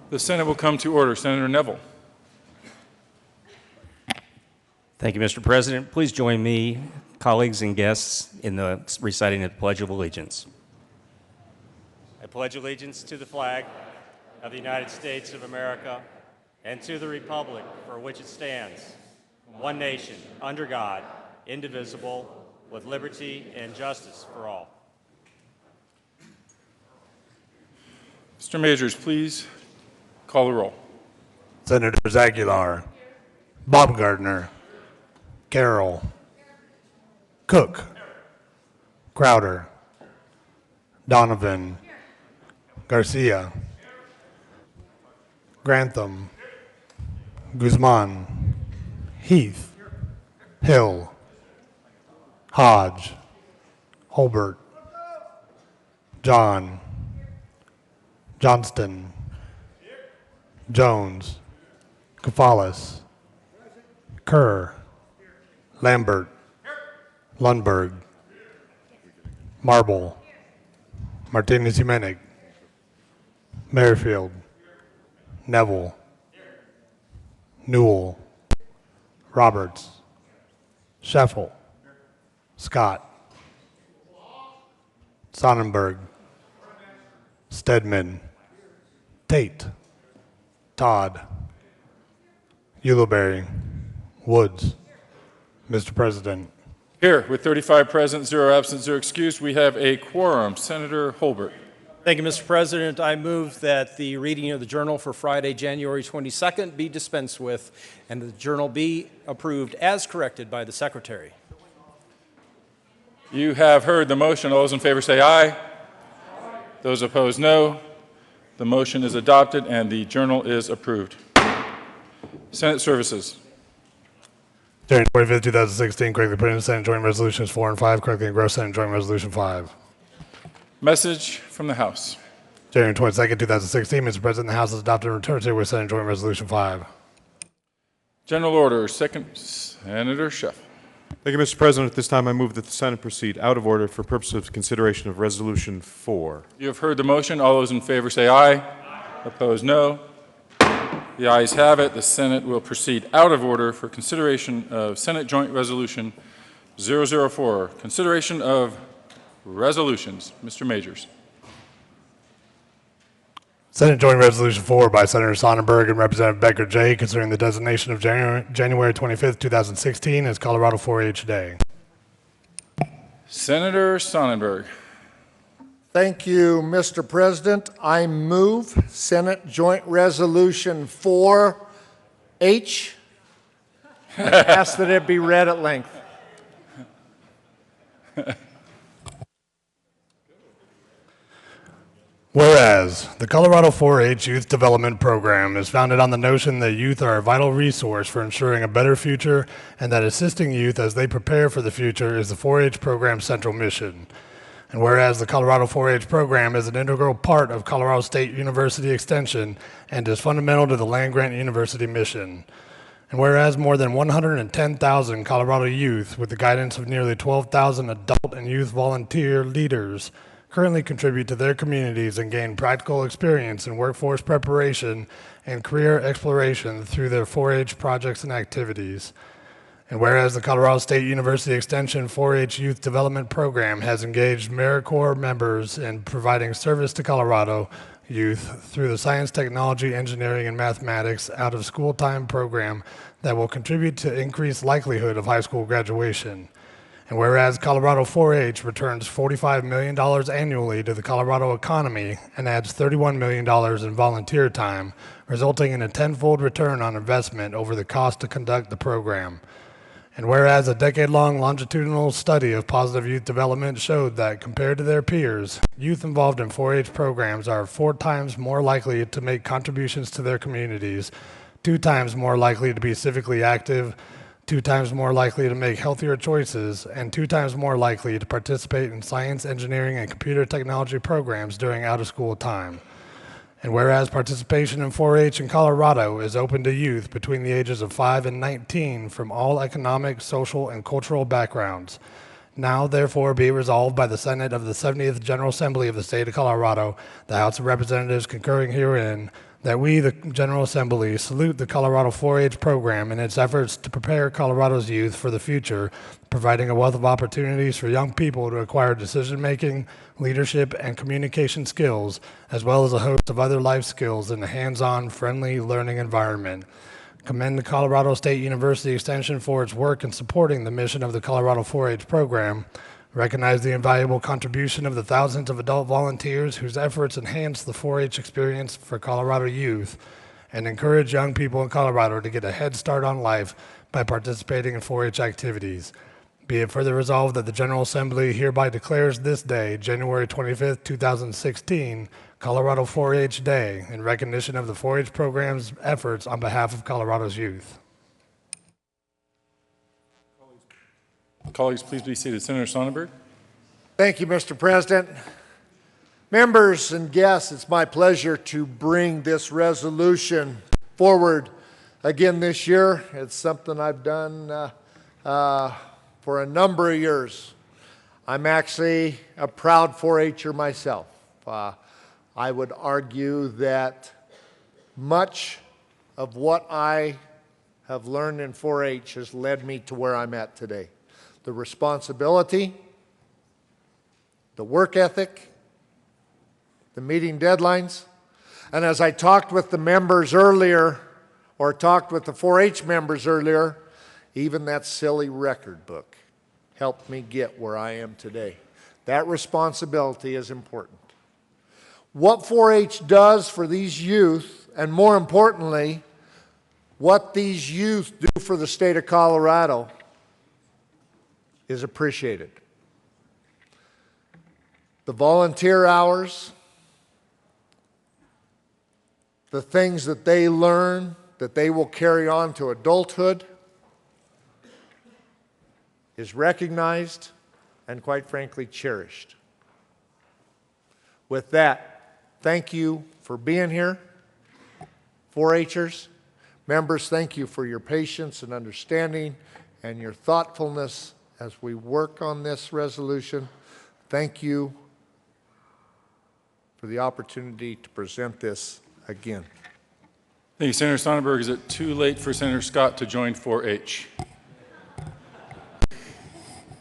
The Senate will come to order. Senator Neville. Thank you, Mr. President. Please join me, colleagues and guests, in the reciting of the Pledge of Allegiance. I pledge allegiance to the flag of the United States of America and to the republic for which it stands, one nation, under God, indivisible, with liberty and justice for all. Mr. Majors, please call the roll. Senators Aguilar, Baumgartner, Carroll, Cook, Crowder, Donovan, Garcia, Grantham, Guzman, Heath, Hill, Hodge, Holbert, John, Johnston, Jones, Kafalis, Kerr, Lambert, Lundberg, Marble, Martinez-Humenic, Merrifield, Neville, Newell, Roberts, Scheffel, Scott, Sonnenberg, Stedman, Tate, Todd, Ulibarri, Woods. Mr. President. Here, with 35 present, 0 absent, 0 excused, we have a quorum. Senator Holbert. Thank you, Mr. President. I move that the reading of the journal for Friday, January 22nd be dispensed with and the journal be approved as corrected by the Secretary. You have heard the motion. All those in favor say aye. Those opposed, no. The motion is adopted and the journal is approved. Senate Services. January 25, 2016, correctly put into Senate Joint Resolutions 4 and 5, correctly engrossed Senate Joint Resolution 5. Message from the House. January 22, 2016, Mr. President, the House has adopted and returned to with Senate Joint Resolution 5. General Order, second, Senator Scheffel. Thank you, Mr. President. At this time, I move that the Senate proceed out of order for purposes of consideration of Resolution 4. You have heard the motion. All those in favor say aye. Opposed, no. The ayes have it. The Senate will proceed out of order for consideration of Senate Joint Resolution 004. Consideration of resolutions. Mr. Majors. Senate Joint Resolution 4 by Senator Sonnenberg and Representative Becker J. concerning the designation of January 25, 2016 as Colorado 4-H Day. Senator Sonnenberg. Thank you, Mr. President. I move Senate Joint Resolution 4H. Ask that it be read at length. Whereas the Colorado 4-H Youth Development Program is founded on the notion that youth are a vital resource for ensuring a better future and that assisting youth as they prepare for the future is the 4-H program's central mission. And whereas the Colorado 4-H program is an integral part of Colorado State University Extension and is fundamental to the land-grant university mission. And whereas more than 110,000 Colorado youth, with the guidance of nearly 12,000 adult and youth volunteer leaders, currently contribute to their communities and gain practical experience in workforce preparation and career exploration through their 4-H projects and activities. And whereas the Colorado State University Extension 4-H Youth Development Program has engaged AmeriCorps members in providing service to Colorado youth through the Science, Technology, Engineering, and Mathematics out-of-school time program that will contribute to increased likelihood of high school graduation. And whereas Colorado 4-H returns $45 million annually to the Colorado economy and adds $31 million in volunteer time, resulting in a tenfold return on investment over the cost to conduct the program. And whereas a decade-long longitudinal study of positive youth development showed that compared to their peers, youth involved in 4-H programs are 4 times more likely to make contributions to their communities, 2 times more likely to be civically active, 2 times more likely to make healthier choices, and 2 times more likely to participate in science, engineering, and computer technology programs during out-of-school time. And whereas participation in 4-H in Colorado is open to youth between the ages of 5 and 19 from all economic, social, and cultural backgrounds, now therefore be resolved by the Senate of the 70th General Assembly of the State of Colorado, the House of Representatives concurring herein, that we, the General Assembly, salute the Colorado 4-H program in its efforts to prepare Colorado's youth for the future, providing a wealth of opportunities for young people to acquire decision-making, leadership, and communication skills, as well as a host of other life skills in a hands-on, friendly learning environment. Commend the Colorado State University Extension for its work in supporting the mission of the Colorado 4-H program. Recognize the invaluable contribution of the thousands of adult volunteers whose efforts enhance the 4-H experience for Colorado youth, and encourage young people in Colorado to get a head start on life by participating in 4-H activities. Be it further resolved that the General Assembly hereby declares this day, January 25th, 2016, Colorado 4-H Day, in recognition of the 4-H program's efforts on behalf of Colorado's youth. Colleagues, please be seated. Senator Sonnenberg. Thank you, Mr. President. Members and guests, it's my pleasure to bring this resolution forward again this year. It's something I've done for a number of years. I'm actually a proud 4-H'er myself. I would argue that much of what I have learned in 4-H has led me to where I'm at today. The responsibility, the work ethic, the meeting deadlines, and as I talked with the members earlier, or talked with the 4-H members earlier, even that silly record book helped me get where I am today. That responsibility is important. What 4-H does for these youth, and more importantly, what these youth do for the state of Colorado, is appreciated. The volunteer hours, the things that they learn that they will carry on to adulthood is recognized and, quite frankly, cherished. With that, thank you for being here, 4-H'ers. Members, thank you for your patience and understanding and your thoughtfulness as we work on this resolution. Thank you for the opportunity to present this again. Thank you, Senator Sonnenberg. Is it too late for Senator Scott to join 4-H?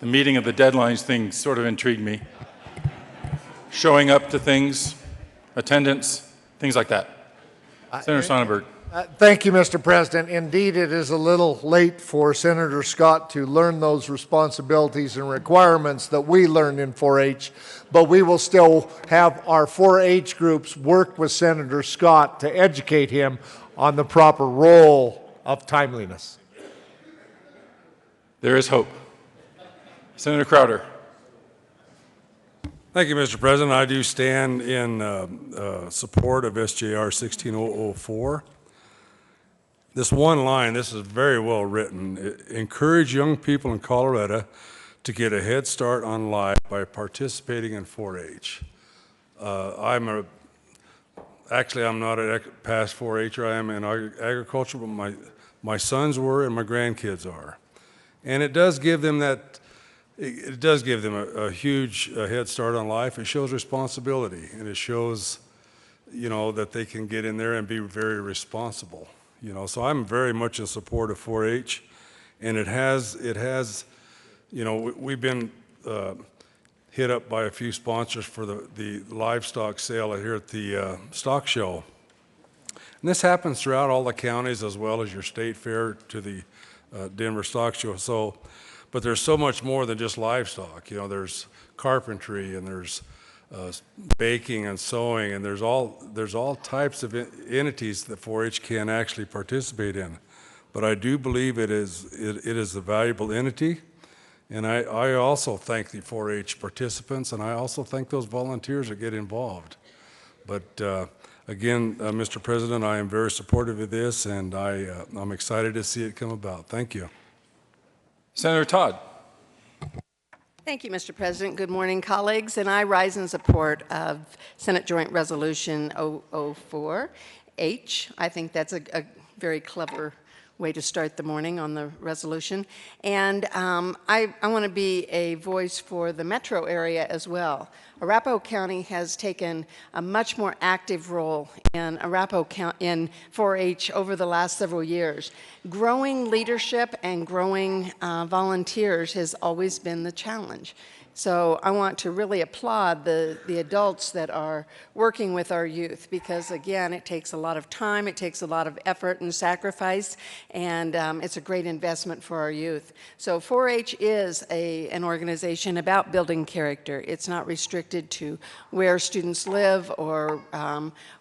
The meeting of the deadlines thing sort of intrigued me. Showing up to things, attendance, things like that. Senator Sonnenberg. Thank you, Mr. President. Indeed, it is a little late for Senator Scott to learn those responsibilities and requirements that we learned in 4-H, but we will still have our 4-H groups work with Senator Scott to educate him on the proper role of timeliness. There is hope. Senator Crowder. Thank you, Mr. President. I do stand in support of SJR 16004. This one line, this is very well written. Encourage young people in Colorado to get a head start on life by participating in 4-H. I'm not a past 4-H'er. I am in agriculture, but my sons were and my grandkids are. And it does give them that, it does give them a huge head start on life. It shows responsibility, and it shows, you know, that they can get in there and be very responsible. You know, so I'm very much in support of 4-H, and it has, you know, we've been hit up by a few sponsors for the livestock sale here at the stock show. And this happens throughout all the counties as well as your state fair to the Denver Stock Show. So, but there's so much more than just livestock. You know, there's carpentry and there's baking and sewing, and there's all types of entities that 4-H can actually participate in. But I do believe it is a valuable entity, and I also thank the 4-H participants, and I also thank those volunteers that get involved. But again, Mr. President, I am very supportive of this, and I'm excited to see it come about. Thank you. Senator Todd. Thank you, Mr. President. Good morning, colleagues. And I rise in support of Senate Joint Resolution 004H. I think that's a very clever way to start the morning on the resolution. And I want to be a voice for the metro area as well. Arapahoe County has taken a much more active role in Arapahoe County in 4-H over the last several years. Growing leadership and growing volunteers has always been the challenge. So I want to really applaud the adults that are working with our youth because, again, it takes a lot of time, it takes a lot of effort and sacrifice, and it's a great investment for our youth. So 4-H is an organization about building character. It's not restricted to where students live or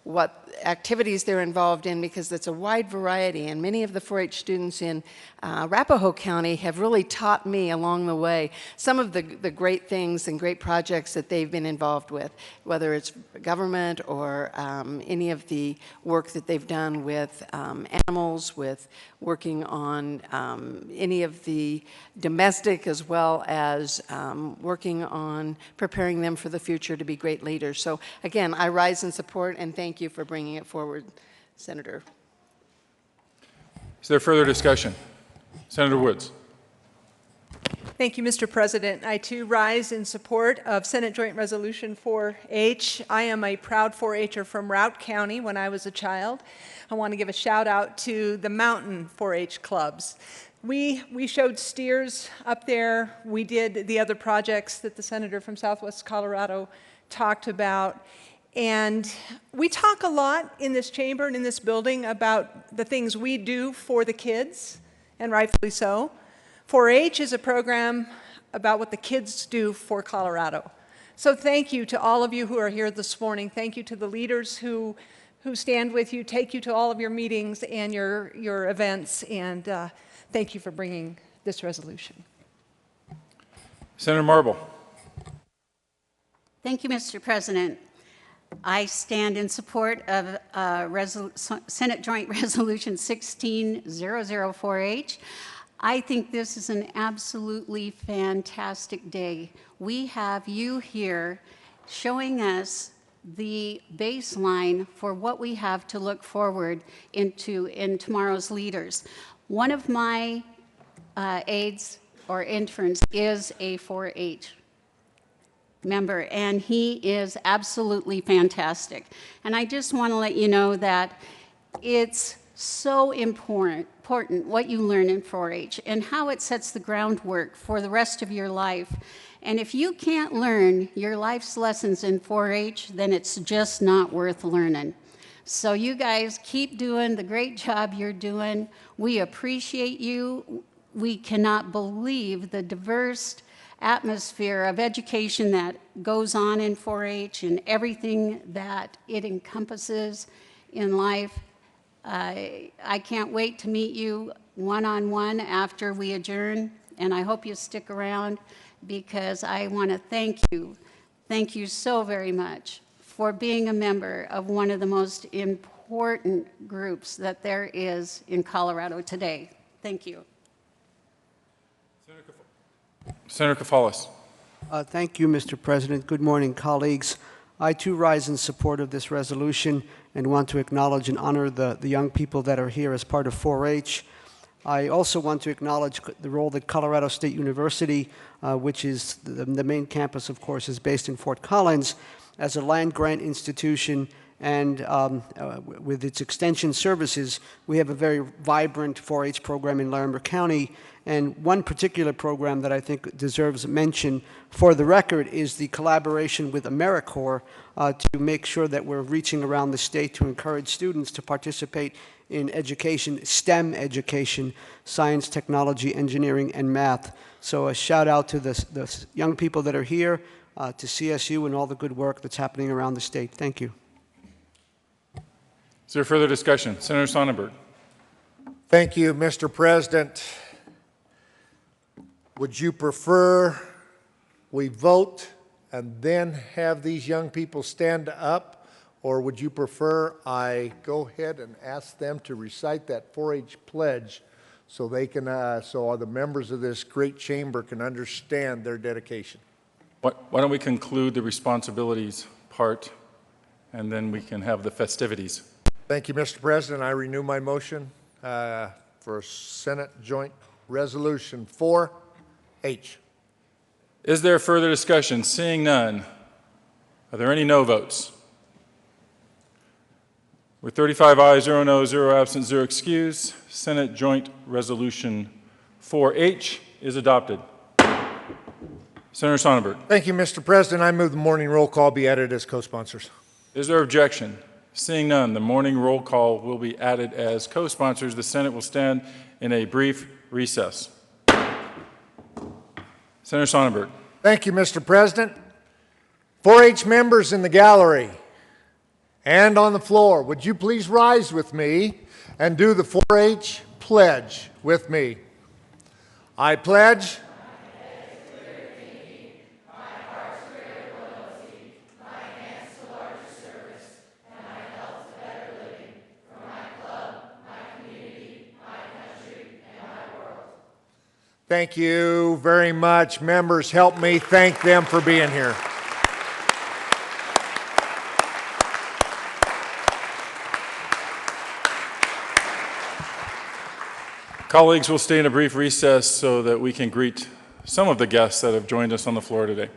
what activities they're involved in because it's a wide variety, and many of the 4-H students in Arapahoe County have really taught me along the way some of the great things and great projects that they've been involved with, whether it's government or any of the work that they've done with animals, with working on any of the domestic as well as working on preparing them for the future to be great leaders. So again, I rise in support and thank you for bringing it forward, Senator. Is there further discussion? Senator Woods. Thank you, Mr. President. I too rise in support of Senate Joint Resolution 4-H. I am a proud 4-H'er from Routt County when I was a child. I want to give a shout out to the mountain 4-H clubs. We showed steers up there. We did the other projects that the senator from Southwest Colorado talked about. And we talk a lot in this chamber and in this building about the things we do for the kids, and rightfully so. 4-H is a program about what the kids do for Colorado. So thank you to all of you who are here this morning. Thank you to the leaders who stand with you, take you to all of your meetings and your events, and thank you for bringing this resolution. Senator Marble. Thank you, Mr. President. I stand in support of Senate Joint Resolution 16-004H. I think this is an absolutely fantastic day. We have you here showing us the baseline for what we have to look forward into in tomorrow's leaders. One of my aides or interns is a 4-H member, and he is absolutely fantastic. And I just want to let you know that it's so important what you learn in 4-H and how it sets the groundwork for the rest of your life. And if you can't learn your life's lessons in 4-H, then it's just not worth learning. So you guys keep doing the great job you're doing. We appreciate you. We cannot believe the diverse atmosphere of education that goes on in 4-H and everything that it encompasses in life. I can't wait to meet you one-on-one after we adjourn, and I hope you stick around because I want to thank you so very much for being a member of one of the most important groups that there is in Colorado today. Thank you. Senator Kafalis. Thank you, Mr. President. Good morning, colleagues. I too rise in support of this resolution and want to acknowledge and honor the young people that are here as part of 4-H. I also want to acknowledge the role that Colorado State University, which is the main campus, of course, is based in Fort Collins, as a land-grant institution, and with its extension services, we have a very vibrant 4-H program in Larimer County. And one particular program that I think deserves mention for the record is the collaboration with AmeriCorps to make sure that we're reaching around the state to encourage students to participate in education, STEM education, science, technology, engineering, and math. So a shout out to the young people that are here, to CSU and all the good work that's happening around the state. Thank you. Is there further discussion? Senator Sonnenberg. Thank you, Mr. President. Would you prefer we vote and then have these young people stand up, or would you prefer I go ahead and ask them to recite that 4-H pledge so they can, so the members of this great chamber can understand their dedication? Why don't we conclude the responsibilities part, and then we can have the festivities. Thank you, Mr. President. I renew my motion for for Senate Joint Resolution 4H. Is there further discussion? Seeing none, are there any no votes? With 35 ayes, 0 noes, 0 absent, 0 excused, Senate Joint Resolution 4H is adopted. Senator Sonnenberg. Thank you, Mr. President. I move the morning roll call be added as co-sponsors. Is there objection? Seeing none, the morning roll call will be added as co-sponsors. The Senate will stand in a brief recess. Senator Sonnenberg. Thank you, Mr. President. 4-H members in the gallery and on the floor, would you please rise with me and do the 4-H pledge with me? I pledge Thank you very much. Members, help me thank them for being here. Colleagues, we'll stay in a brief recess so that we can greet some of the guests that have joined us on the floor today.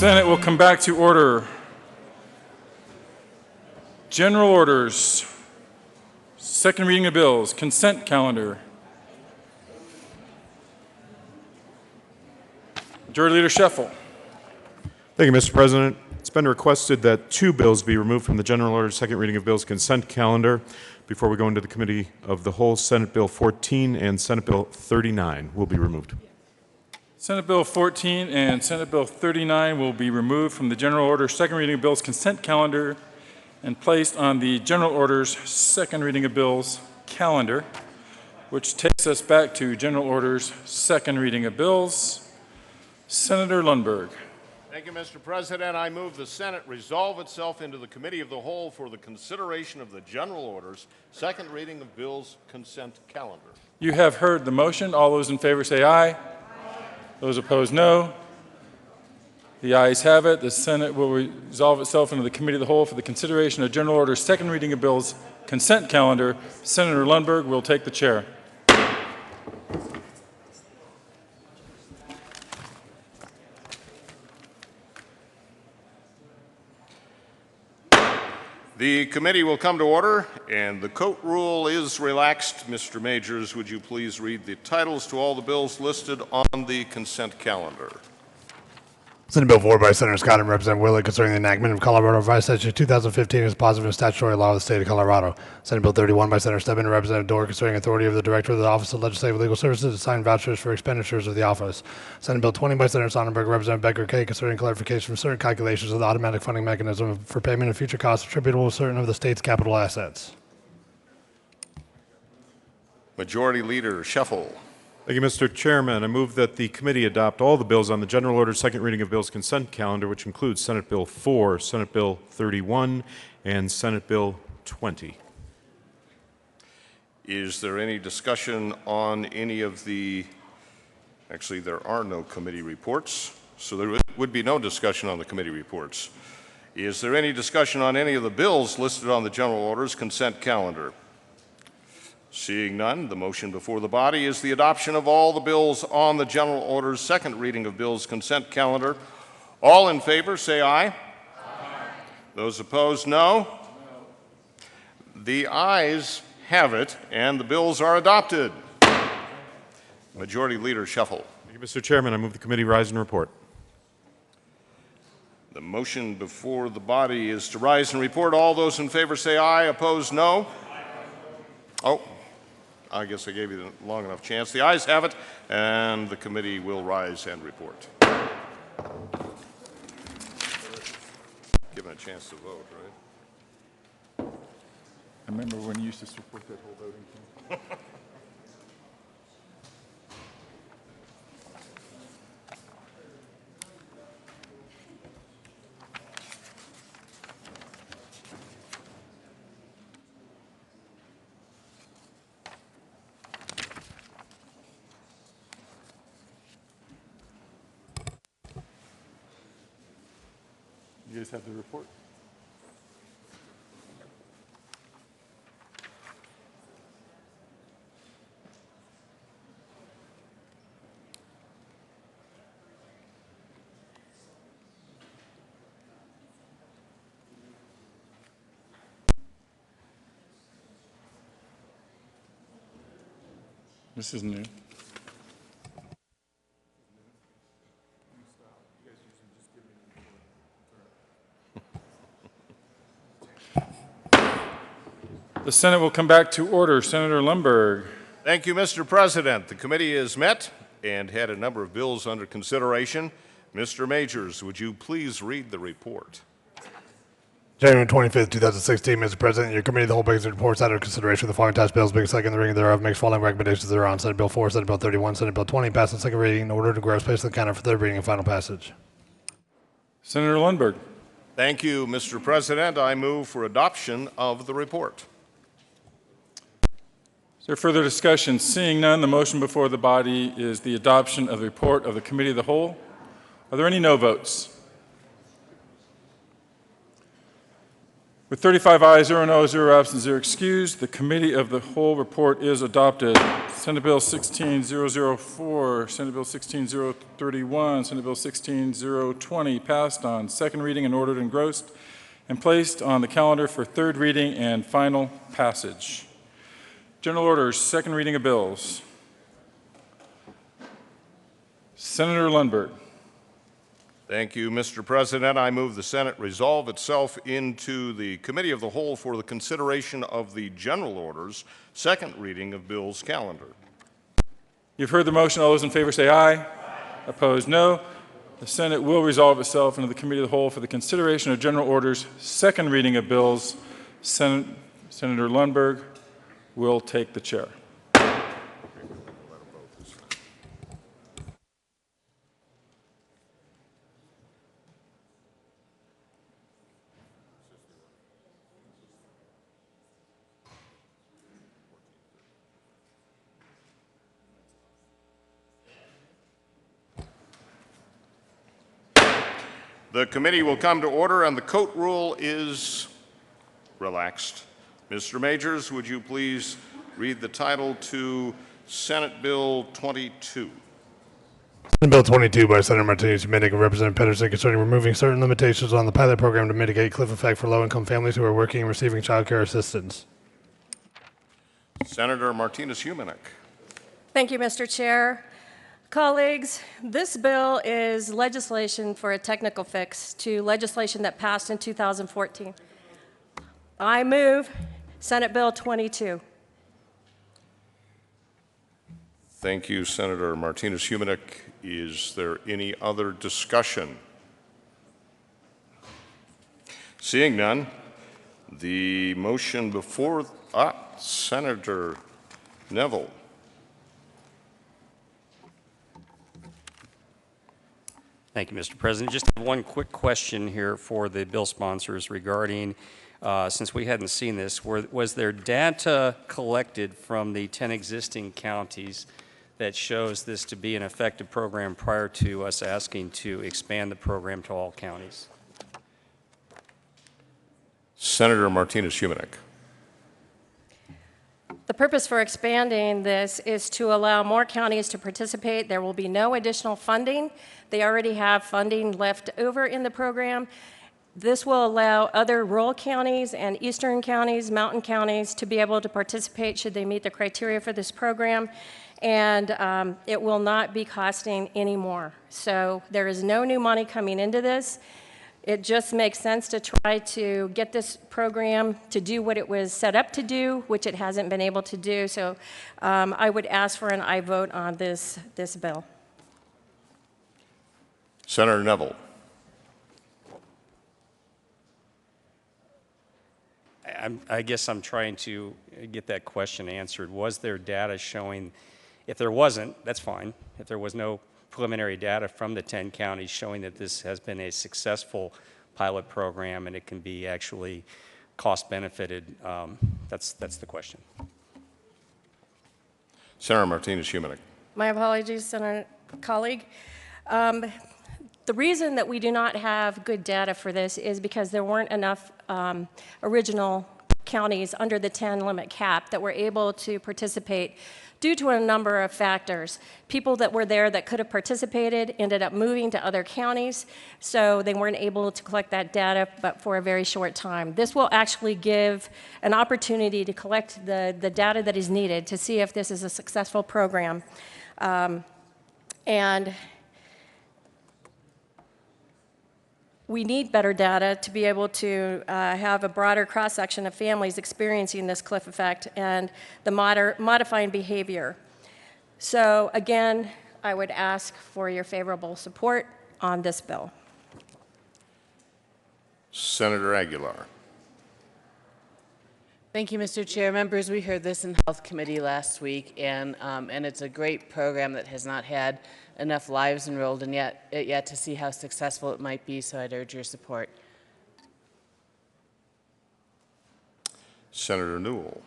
Senate will come back to order. General orders, second reading of bills, consent calendar. Majority Leader Scheffel. Thank you, Mr. President. It's been requested that 2 bills be removed from the general order second reading of bills consent calendar before we go into the committee of the whole. Senate Bill 14 and Senate Bill 39 will be removed. Senate Bill 14 and Senate Bill 39 will be removed from the general order second reading of bills consent calendar and placed on the general orders second reading of bills calendar, which takes us back to general orders second reading of bills. Senator Lundberg. Thank you, Mr. President. I move the Senate resolve itself into the Committee of the Whole for the consideration of the general orders, second reading of bills consent calendar. You have heard the motion. All those in favor say aye. Aye. Those opposed, no. The ayes have it. The Senate will resolve itself into the Committee of the Whole for the consideration of general orders, second reading of bills consent calendar. Senator Lundberg will take the chair. The committee will come to order, and the coat rule is relaxed. Mr. Majors, would you please read the titles to all the bills listed on the consent calendar? Senate Bill 4 by Senator Scott and Representative Willett concerning the enactment of Colorado Revised Statute 2015 as positive and statutory law of the state of Colorado. Senate Bill 31 by Senator Stebbins and Representative Dorr concerning authority of the Director of the Office of Legislative Legal Services to sign vouchers for expenditures of the office. Senate Bill 20 by Senator Sonnenberg, Representative Becker Kay concerning clarification from certain calculations of the automatic funding mechanism for payment of future costs attributable to certain of the state's capital assets. Majority Leader Scheffel. Thank you, Mr. Chairman. I move that the committee adopt all the bills on the general order second reading of bills consent calendar, which includes Senate Bill 4, Senate Bill 31, and Senate Bill 20. Is there any discussion on any of the, actually there are no committee reports, so there would be no discussion on the committee reports. Is there any discussion on any of the bills listed on the general orders consent calendar? Seeing none, the motion before the body is the adoption of all the bills on the general orders second reading of bills consent calendar. All in favor say aye. Aye. Those opposed, no. The ayes have it, and the bills are adopted. Majority Leader Scheffel. Thank you, Mr. Chairman. I move the committee rise and report. The motion before the body is to rise and report. All those in favor say aye. Opposed, no. Oh, I guess I gave you a long enough chance. The ayes have it, and the committee will rise and report. Given a chance to vote, right? I remember when you used to support that whole voting thing. You guys have the report? This is new. The Senate will come back to order. Senator Lundberg. Thank you, Mr. President. The committee has met and had a number of bills under consideration. Mr. Majors, would you please read the report? January 25th, 2016, Mr. President, your committee of the whole brings reports out of consideration of the following tax bills, being second in the reading thereof, makes following recommendations thereon. Senate Bill 4, Senate Bill 31, Senate Bill 20, passed on second reading in order to gross place on the counter for third reading and final passage. Senator Lundberg. Thank you, Mr. President. I move for adoption of the report. Is there further discussion? Seeing none, the motion before the body is the adoption of the report of the Committee of the Whole. Are there any no votes? With 35 ayes, 0 noes, 0 absent, 0 excused, the Committee of the Whole report is adopted. Senate Bill 16-004, Senate Bill 16-031, Senate Bill 16-020 passed on second reading and ordered engrossed and placed on the calendar for third reading and final passage. General orders, second reading of bills. Senator Lundberg. Thank you, Mr. President. I move the Senate resolve itself into the Committee of the Whole for the consideration of the general orders, second reading of bills calendar. You've heard the motion. All those in favor say aye. Aye. Opposed, no. The Senate will resolve itself into the Committee of the Whole for the consideration of general orders, second reading of bills. Senator Lundberg will take the chair. The committee will come to order and the coat rule is relaxed. Mr. Majors, would you please read the title to Senate Bill 22? Senate Bill 22 by Senator Martinez Huminick and Representative Pedersen concerning removing certain limitations on the pilot program to mitigate cliff effect for low-income families who are working and receiving child care assistance. Senator Martinez Huminick. Thank you, Mr. Chair. Colleagues, this bill is legislation for a technical fix to legislation that passed in 2014. I move Senate Bill 22. Thank you, Senator Martinez Huminick. Is there any other discussion? Seeing none, the motion before Senator Neville. Thank you, Mr. President. Just one quick question here for the bill sponsors regarding, since we hadn't seen this, was there data collected from the 10 existing counties that shows this to be an effective program prior to us asking to expand the program to all counties? Senator Martinez Huminick. The purpose for expanding this is to allow more counties to participate. There will be no additional funding. They already have funding left over in the program. This will allow other rural counties and eastern counties, mountain counties, to be able to participate should they meet the criteria for this program. And it will not be costing any more. So there is no new money coming into this. It just makes sense to try to get this program to do what it was set up to do, which it hasn't been able to do. So I would ask for an aye vote on this bill. Senator Neville. I guess I'm trying to get that question answered. Was there data showing, if there wasn't, that's fine. If there was no preliminary data from the 10 counties showing that this has been a successful pilot program and it can be actually cost benefited, that's the question. Senator Martinez Huminick. My apologies, Senator colleague. The reason that we do not have good data for this is because there weren't enough original counties under the 10 limit cap that were able to participate due to a number of factors. People that were there that could have participated ended up moving to other counties, so they weren't able to collect that data but for a very short time. This will actually give an opportunity to collect the data that is needed to see if this is a successful program. And we need better data to be able to have a broader cross-section of families experiencing this cliff effect and the modifying behavior. So again, I would ask for your favorable support on this bill. Senator Aguilar. Thank you, Mr. Chair. Members, we heard this in Health Committee last week, and it's a great program that has not had enough lives enrolled and yet to see how successful it might be, so I'd urge your support. Senator Newell.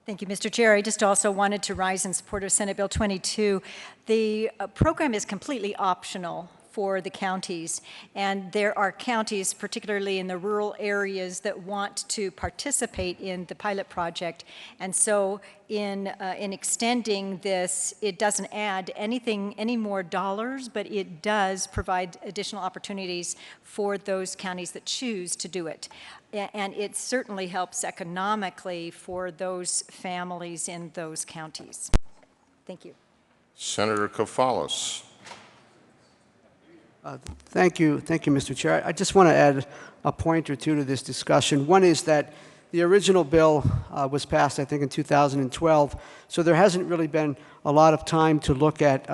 Thank you, Mr. Chair. I just also wanted to rise in support of Senate Bill 22. The program is completely optional for the counties. And there are counties, particularly in the rural areas, that want to participate in the pilot project. And so in extending this, it doesn't add any more dollars, but it does provide additional opportunities for those counties that choose to do it. And it certainly helps economically for those families in those counties. Thank you. Senator Kafalis. Thank you, Mr. Chair. I just want to add a point or two to this discussion. One is that the original bill was passed, I think, in 2012, so there hasn't really been a lot of time to look at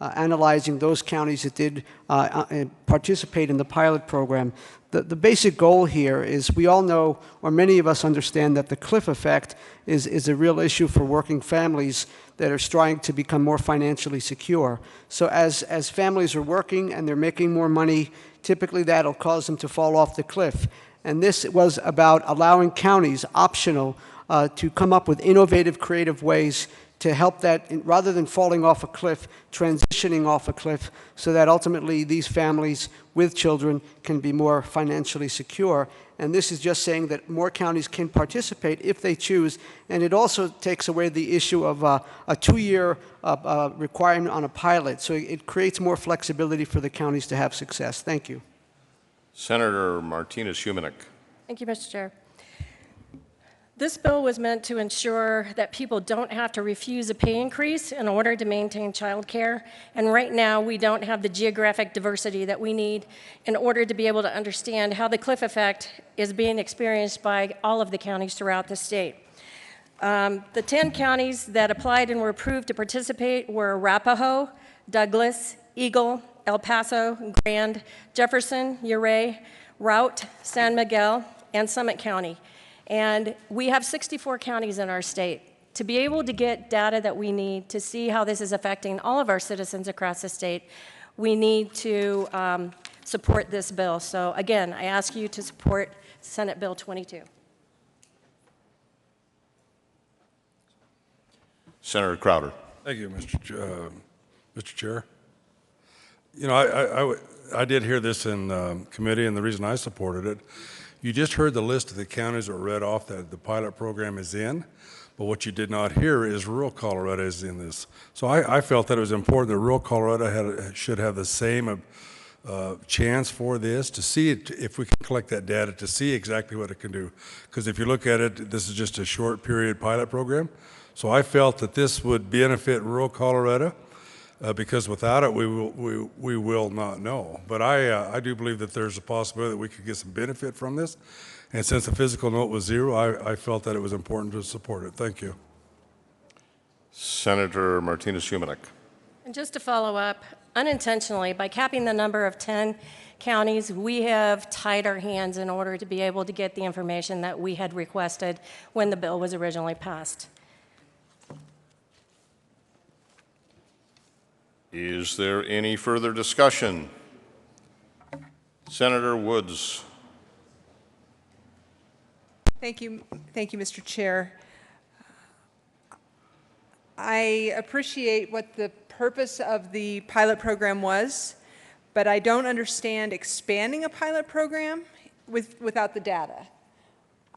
analyzing those counties that did participate in the pilot program. The basic goal here is we all know, or many of us understand, that the cliff effect is a real issue for working families that are striving to become more financially secure. So as families are working and they're making more money, typically that'll cause them to fall off the cliff. And this was about allowing counties, optional, to come up with innovative, creative ways to help that, rather than falling off a cliff, transitioning off a cliff, so that ultimately these families with children can be more financially secure. And this is just saying that more counties can participate if they choose. And it also takes away the issue of a 2-year requirement on a pilot. So it creates more flexibility for the counties to have success. Thank you. Senator Martinez-Humanick. Thank you, Mr. Chair. This bill was meant to ensure that people don't have to refuse a pay increase in order to maintain child care. And right now, we don't have the geographic diversity that we need in order to be able to understand how the cliff effect is being experienced by all of the counties throughout the state. The 10 counties that applied and were approved to participate were Arapahoe, Douglas, Eagle, El Paso, Grand, Jefferson, Ouray, Routt, San Miguel, and Summit County. And we have 64 counties in our state. To be able to get data that we need to see how this is affecting all of our citizens across the state, we need to support this bill. So again, I ask you to support Senate Bill 22. Senator Crowder. Thank you, Mr. Chair. You know, I did hear this in committee, and the reason I supported it, you just heard the list of the counties that were read off that the pilot program is in, but what you did not hear is rural Colorado is in this. So I felt that it was important that rural Colorado should have the same chance for this, to see it, if we can collect that data, to see exactly what it can do. Because if you look at it, this is just a short period pilot program. So I felt that this would benefit rural Colorado, because without it, we will not know. But I do believe that there's a possibility that we could get some benefit from this. And since the physical note was 0, I felt that it was important to support it. Thank you. Senator Martinez-Humanick. And just to follow up, unintentionally, by capping the number of 10 counties, we have tied our hands in order to be able to get the information that we had requested when the bill was originally passed. Is there any further discussion? Senator Woods. Thank you, Mr. Chair. I appreciate what the purpose of the pilot program was, but I don't understand expanding a pilot program without the data.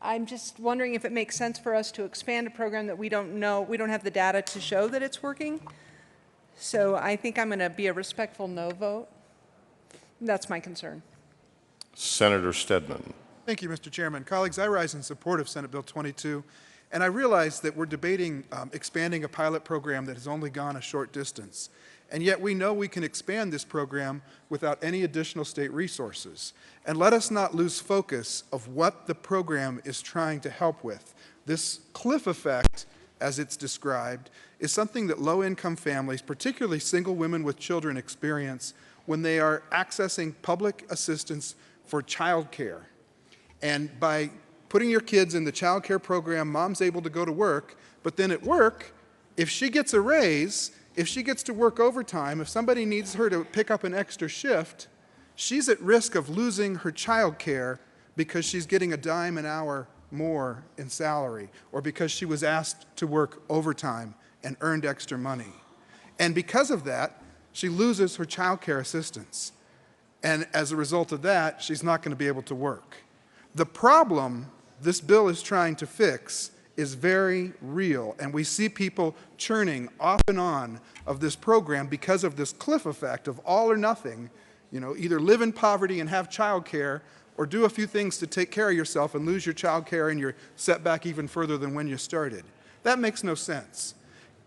I'm just wondering if it makes sense for us to expand a program that we don't have the data to show that it's working. So I think I'm going to be a respectful no vote. That's my concern. Senator Stedman. Thank you, Mr. Chairman. Colleagues, I rise in support of Senate Bill 22, and I realize that we're debating expanding a pilot program that has only gone a short distance. And yet we know we can expand this program without any additional state resources. And let us not lose focus of what the program is trying to help with. This cliff effect, as it's described, is something that low-income families, particularly single women with children, experience when they are accessing public assistance for child care. And by putting your kids in the child care program, mom's able to go to work, but then at work, if she gets a raise, if she gets to work overtime, if somebody needs her to pick up an extra shift, she's at risk of losing her child care because she's getting a dime an hour more in salary, or because she was asked to work overtime and earned extra money. And because of that, she loses her child care assistance. And as a result of that, she's not going to be able to work. The problem this bill is trying to fix is very real, and we see people churning off and on of this program because of this cliff effect of all or nothing. You know, either live in poverty and have child care, or do a few things to take care of yourself and lose your child care and you're set back even further than when you started. That makes no sense.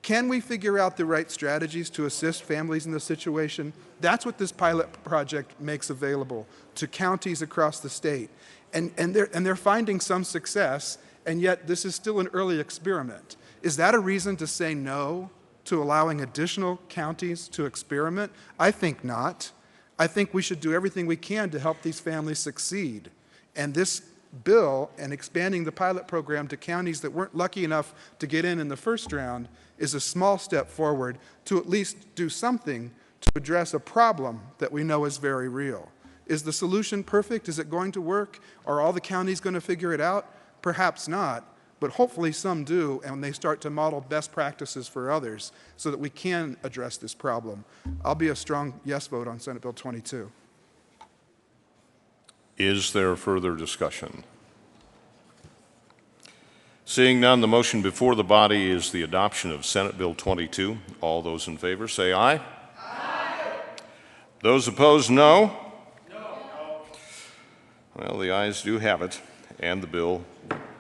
Can we figure out the right strategies to assist families in this situation? That's what this pilot project makes available to counties across the state. And they're finding some success, and yet this is still an early experiment. Is that a reason to say no to allowing additional counties to experiment? I think not. I think we should do everything we can to help these families succeed. And this bill and expanding the pilot program to counties that weren't lucky enough to get in the first round is a small step forward to at least do something to address a problem that we know is very real. Is the solution perfect? Is it going to work? Are all the counties going to figure it out? Perhaps not, but hopefully some do, and they start to model best practices for others so that we can address this problem. I'll be a strong yes vote on Senate Bill 22. Is there further discussion? Seeing none, the motion before the body is the adoption of Senate Bill 22. All those in favor say aye. Aye. Those opposed, no. No. Well, the ayes do have it, and the bill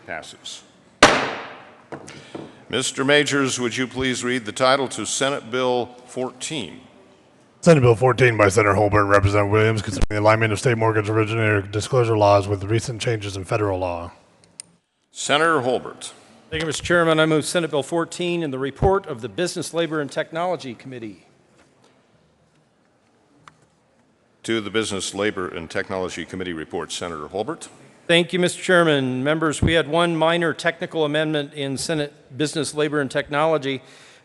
passes. Mr. Majors, would you please read the title to Senate Bill 14? Senate Bill 14 by Senator Holbert and Representative Williams concerning the alignment of state mortgage originator disclosure laws with recent changes in federal law. Senator Holbert. Thank you, Mr. Chairman. I move Senate Bill 14 in the report of the Business, Labor, and Technology Committee. To the Business, Labor, and Technology Committee report, Senator Holbert. Thank you, Mr. Chairman. Members, we had one minor technical amendment in Senate Business, Labor, and Technology.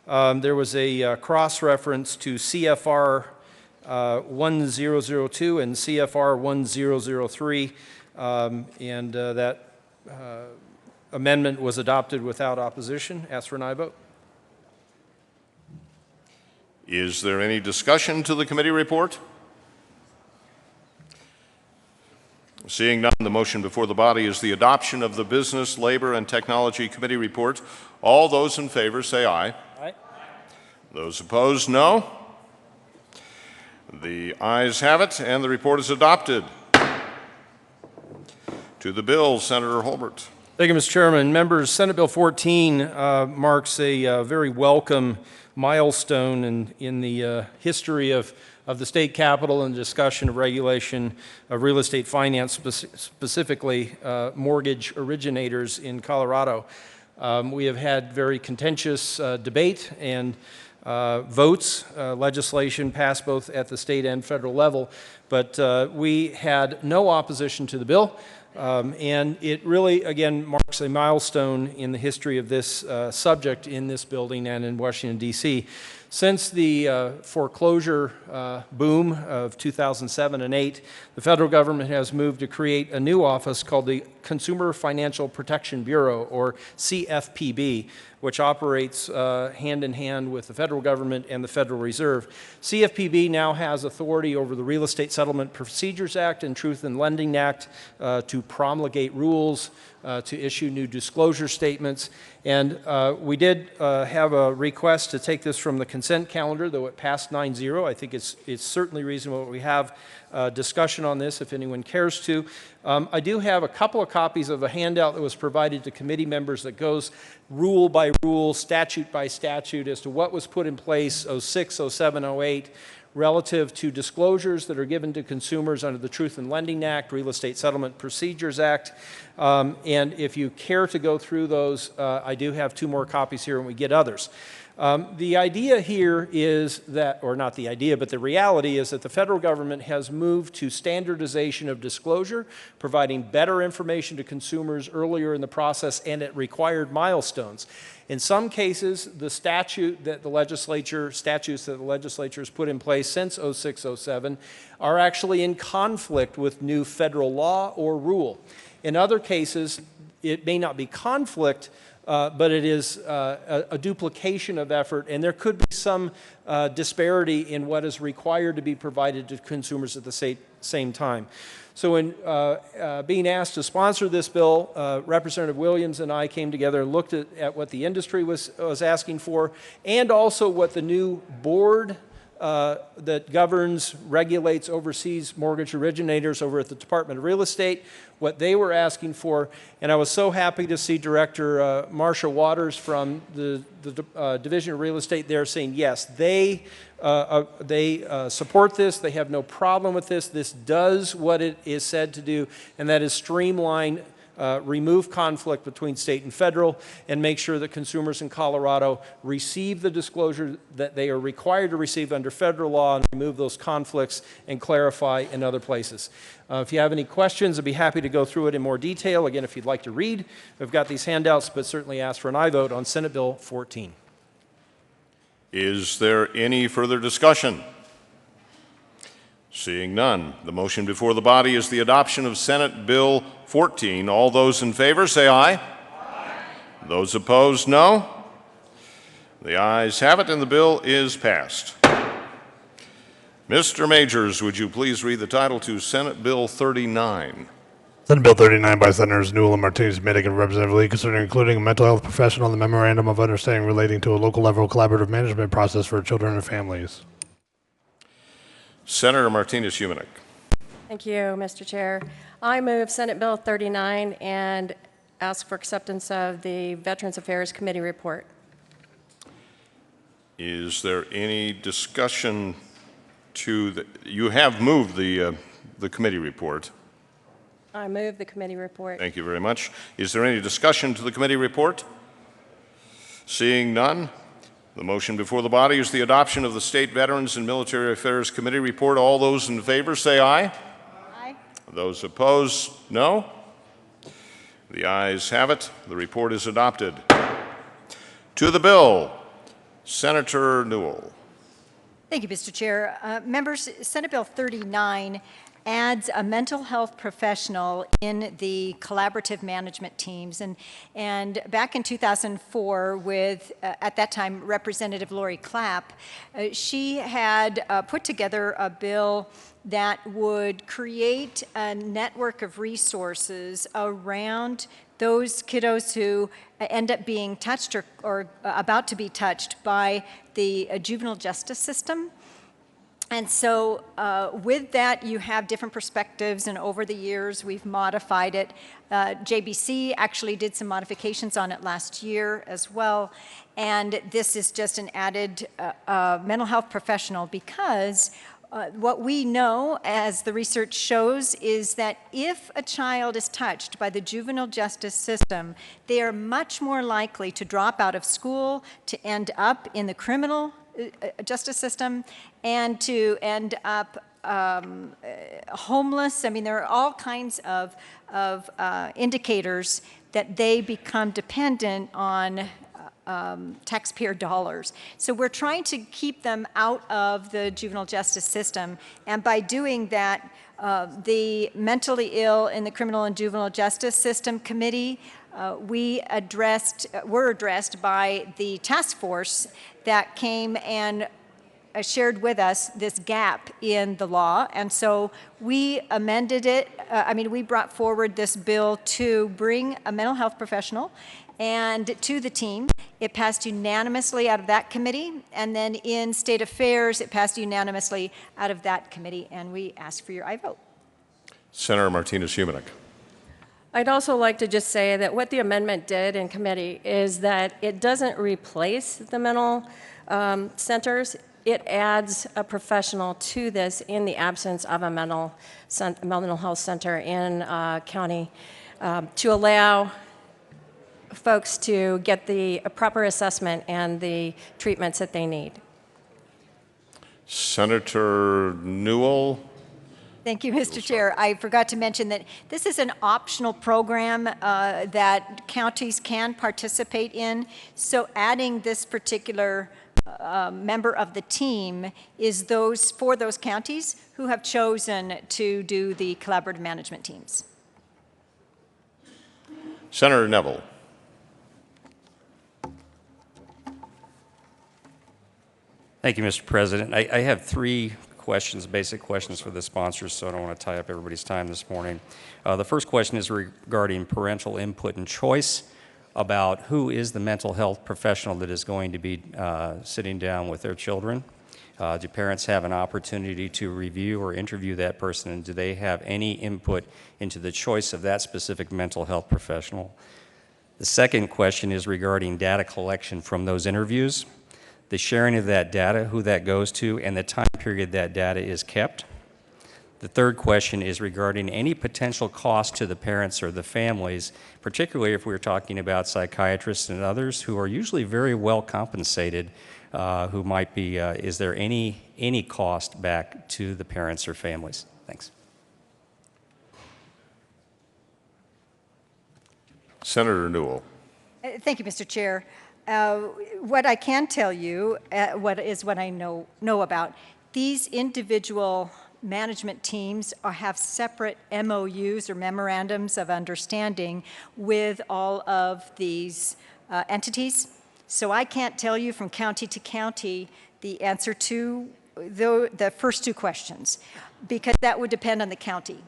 There was a cross-reference to CFR 1002 and CFR 1003, and that amendment was adopted without opposition. Ask for an aye vote. Is there any discussion to the committee report? Seeing none, the motion before the body is the adoption of the Business, Labor, and Technology Committee report. All those in favor say aye. Aye. Those opposed, no. The ayes have it, and the report is adopted. To the bill, Senator Holbert. Thank you, Mr. Chairman. Members, Senate Bill 14 marks a very welcome milestone in the history of the state capitol and discussion of regulation of real estate finance, specifically mortgage originators in Colorado. We have had very contentious debate and votes, legislation passed both at the state and federal level, but we had no opposition to the bill. And it really, again, marks a milestone in the history of this subject in this building and in Washington, D.C. Since the foreclosure boom of 2007 and 8, the federal government has moved to create a new office called the Consumer Financial Protection Bureau, or CFPB, which operates hand in hand with the federal government and the Federal Reserve. CFPB now has authority over the Real Estate Settlement Procedures Act and Truth in Lending Act to promulgate rules, to issue new disclosure statements. And we did have a request to take this from the consent calendar, though it passed 9-0. I think it's certainly reasonable that we have discussion on this if anyone cares to. I do have a couple of copies of a handout that was provided to committee members that goes rule by rule, statute by statute as to what was put in place 06, 07, 08 relative to disclosures that are given to consumers under the Truth in Lending Act, Real Estate Settlement Procedures Act. And if you care to go through those, I do have 2 more copies here and we get others. The idea here is that, or not the idea, but the reality is that the federal government has moved to standardization of disclosure, providing better information to consumers earlier in the process and at required milestones. In some cases, the statutes that the legislature has put in place since 06, 07 are actually in conflict with new federal law or rule. In other cases, it may not be conflict but it is a duplication of effort, and there could be some disparity in what is required to be provided to consumers at the same time. So in being asked to sponsor this bill, Representative Williams and I came together and looked at what the industry was asking for, and also what the new board that governs, regulates, oversees mortgage originators over at the Department of Real Estate, what they were asking for. And I was so happy to see Director Marsha Waters from the Division of Real Estate there saying, yes, they support this. They have no problem with this. This does what it is said to do, and that is streamline, remove conflict between state and federal, and make sure that consumers in Colorado receive the disclosure that they are required to receive under federal law, and remove those conflicts and clarify in other places. If you have any questions, I'd be happy to go through it in more detail. Again, if you'd like to read, I've got these handouts, but certainly ask for an aye vote on Senate Bill 14. Is there any further discussion? Seeing none, the motion before the body is the adoption of Senate Bill 14. All those in favor say aye. Aye. Those opposed, no. The ayes have it, and the bill is passed. Mr. Majors, would you please read the title to Senate Bill 39? Senate Bill 39 by Senators Newell and Martinez-Middick and Representative Lee concerning including a mental health professional in the memorandum of understanding relating to a local level collaborative management process for children and families. Senator Martinez-Middick. Thank you, Mr. Chair. I move Senate Bill 39 and ask for acceptance of the Veterans Affairs Committee report. Is there any discussion you have moved the committee report? I move the committee report. Thank you very much. Is there any discussion to the committee report? Seeing none, the motion before the body is the adoption of the State Veterans and Military Affairs Committee report. All those in favor say aye. Aye. Those opposed, no. The ayes have it. The report is adopted. To the bill, Senator Newell. Thank you, Mr. Chair. Members, Senate Bill 39 adds a mental health professional in the collaborative management teams. And back in 2004 with, at that time, Representative Lori Clapp, she had put together a bill that would create a network of resources around those kiddos who end up being touched or about to be touched by the juvenile justice system. And so with that, you have different perspectives, and over the years, we've modified it. JBC actually did some modifications on it last year as well, and this is just an added mental health professional because what we know, as the research shows, is that if a child is touched by the juvenile justice system, they are much more likely to drop out of school, to end up in the criminal justice system, and to end up homeless. I mean, there are all kinds of indicators that they become dependent on taxpayer dollars. So we're trying to keep them out of the juvenile justice system, and by doing that, the mentally ill in the Criminal and Juvenile Justice System Committee, were addressed by the task force that came and shared with us this gap in the law, and so we amended it. We brought forward this bill to bring a mental health professional and to the team. It passed unanimously out of that committee, and then in State Affairs, it passed unanimously out of that committee, and we ask for your aye vote. Senator Martinez-Middick. I'd also like to just say that what the amendment did in committee is that it doesn't replace the mental centers. It adds a professional to this in the absence of a mental health center in county to allow folks to get the proper assessment and the treatments that they need. Senator Newell. Thank you, Mr. Chair. I forgot to mention that this is an optional program that counties can participate in. So adding this particular member of the team is for those counties who have chosen to do the collaborative management teams. Senator Neville. Thank you, Mr. President. I have three questions, basic questions for the sponsors, so I don't want to tie up everybody's time this morning. The first question is regarding parental input and choice, about who is the mental health professional that is going to be sitting down with their children. Do parents have an opportunity to review or interview that person, and do they have any input into the choice of that specific mental health professional? The second question is regarding data collection from those interviews, the sharing of that data, who that goes to, and the time period that data is kept. The third question is regarding any potential cost to the parents or the families, particularly if we're talking about psychiatrists and others who are usually very well compensated, who might be, is there any cost back to the parents or families? Thanks. Senator Newell. Thank you, Mr. Chair. What I can tell you, what I know about, these individual management teams have separate MOUs or memorandums of understanding with all of these entities. So I can't tell you from county to county the answer to the first two questions, because that would depend on the county.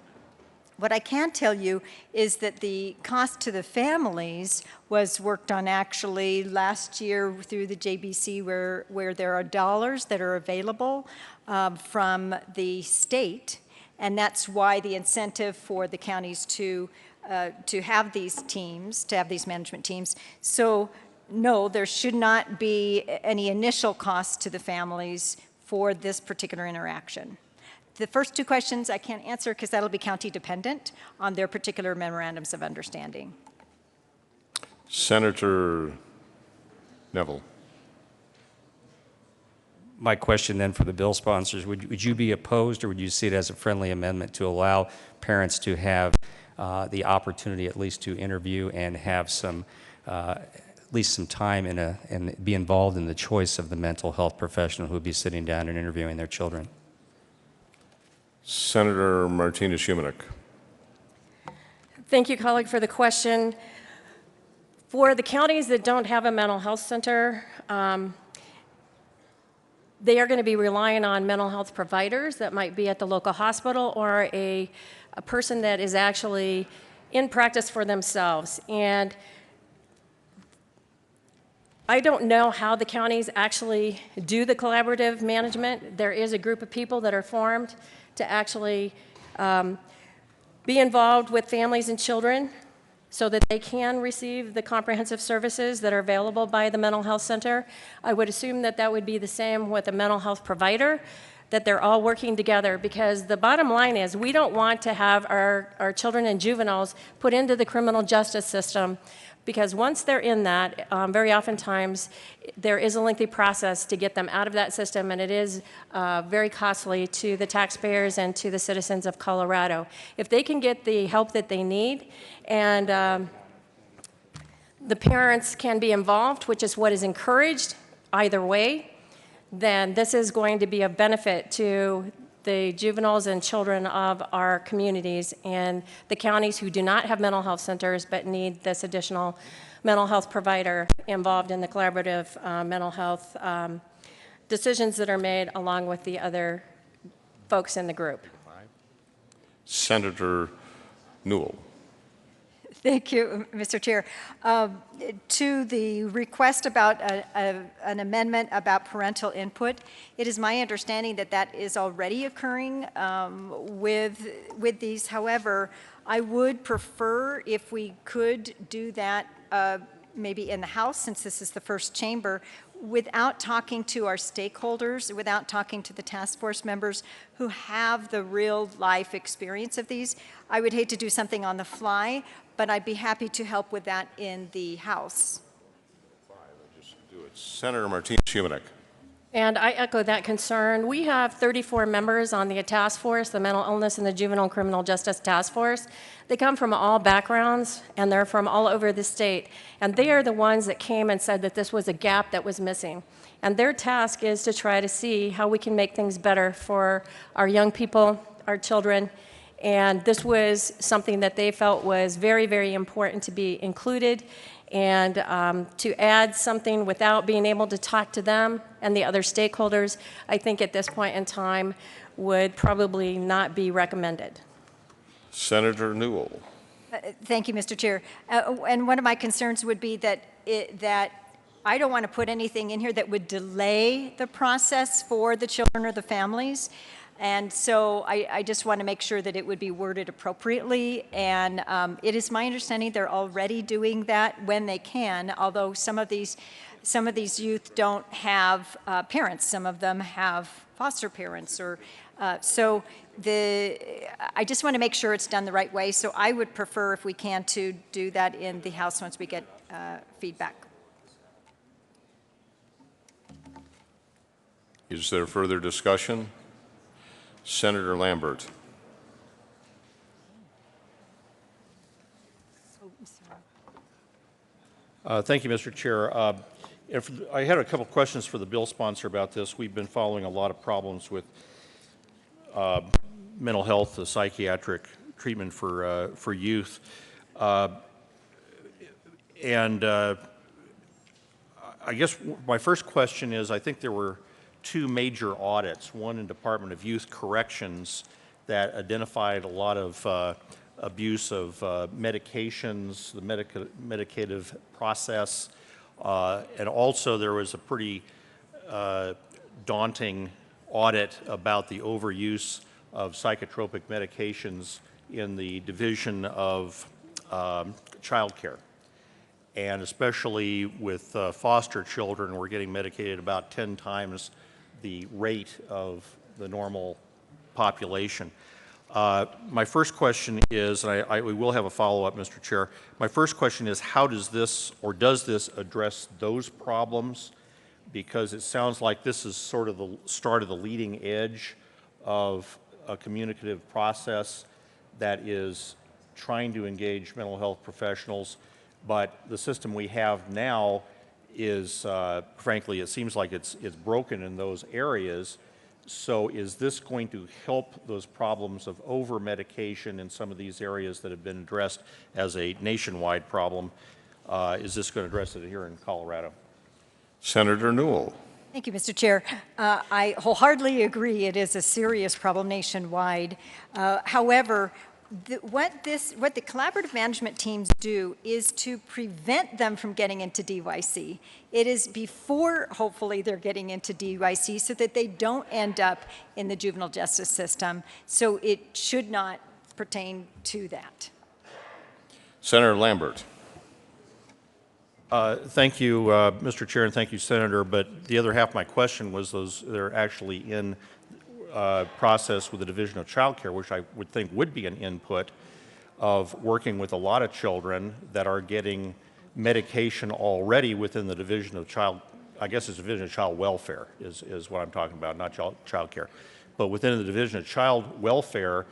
What I can tell you is that the cost to the families was worked on actually last year through the JBC, where there are dollars that are available from the state, and that's why the incentive for the counties to have these teams, to have these management teams. So no, there should not be any initial cost to the families for this particular interaction. The first two questions I can't answer because that'll be county dependent on their particular memorandums of understanding. Senator Neville. My question then for the bill sponsors, would you be opposed, or would you see it as a friendly amendment to allow parents to have the opportunity at least to interview and have some, at least some time and be involved in the choice of the mental health professional who would be sitting down and interviewing their children? Senator Martinez-Shimonik. Thank you, colleague, for the question. For the counties that don't have a mental health center, they are going to be relying on mental health providers that might be at the local hospital, or a person that is actually in practice for themselves. And I don't know how the counties actually do the collaborative management. There is a group of people that are formed to actually be involved with families and children so that they can receive the comprehensive services that are available by the mental health center. I would assume that that would be the same with a mental health provider, that they're all working together, because the bottom line is we don't want to have our children and juveniles put into the criminal justice system, because once they're in that, very oftentimes there is a lengthy process to get them out of that system, and it is very costly to the taxpayers and to the citizens of Colorado. If they can get the help that they need, and the parents can be involved, which is what is encouraged either way, then this is going to be a benefit to the juveniles and children of our communities and the counties who do not have mental health centers but need this additional mental health provider involved in the collaborative mental health decisions that are made along with the other folks in the group. Senator Newell. Thank you, Mr. Chair. To the request about an amendment about parental input, it is my understanding that that is already occurring with these. However, I would prefer if we could do that maybe in the House, since this is the first chamber, without talking to our stakeholders, without talking to the task force members who have the real life experience of these. I would hate to do something on the fly, but I'd be happy to help with that in the House. Senator Martinez-Shimonik. And I echo that concern. We have 34 members on the task force, the Mental Illness and the Juvenile Criminal Justice Task Force. They come from all backgrounds, and they're from all over the state. And they are the ones that came and said that this was a gap that was missing. And their task is to try to see how we can make things better for our young people, our children, And this was something that they felt was very, very important to be included. And to add something without being able to talk to them and the other stakeholders, I think at this point in time would probably not be recommended. Senator Newell. Thank you, Mr. Chair. And one of my concerns would be that I don't want to put anything in here that would delay the process for the children or the families. And so I just want to make sure that it would be worded appropriately. And it is my understanding they're already doing that when they can, although some of these youth don't have parents. Some of them have foster parents. So I just want to make sure it's done the right way. So I would prefer, if we can, to do that in the House once we get feedback. Is there further discussion? Senator Lambert. Thank you, Mr. Chair. I had a couple questions for the bill sponsor about this. We've been following a lot of problems with mental health, psychiatric treatment for youth. And I guess my first question is, I think there were two major audits, one in Department of Youth Corrections that identified a lot of abuse of medications, the medicative process, and also there was a pretty daunting audit about the overuse of psychotropic medications in the Division of Child Care. And especially with foster children, we're getting medicated about 10 times the rate of the normal population. My first question is, and we will have a follow-up, Mr. Chair. My first question is, how does this, or does this address those problems? Because it sounds like this is sort of the start of the leading edge of a communicative process that is trying to engage mental health professionals, but the system we have now is, frankly, it seems like it's broken in those areas. So is this going to help those problems of over-medication in some of these areas that have been addressed as a nationwide problem? Is this going to address it here in Colorado? Senator Newell. Thank you, Mr. Chair. I wholeheartedly agree it is a serious problem nationwide. However, what the collaborative management teams do is to prevent them from getting into DYC. It is before, hopefully, they're getting into DYC so that they don't end up in the juvenile justice system. So it should not pertain to that. Senator Lambert. Thank you, Mr. Chair, and thank you, Senator. But the other half of my question was they're actually in process with the Division of Child Care, which I would think would be an input of working with a lot of children that are getting medication already within the Division of Child, I guess it's Division of Child Welfare is what I'm talking about, not child care. But within the Division of Child Welfare,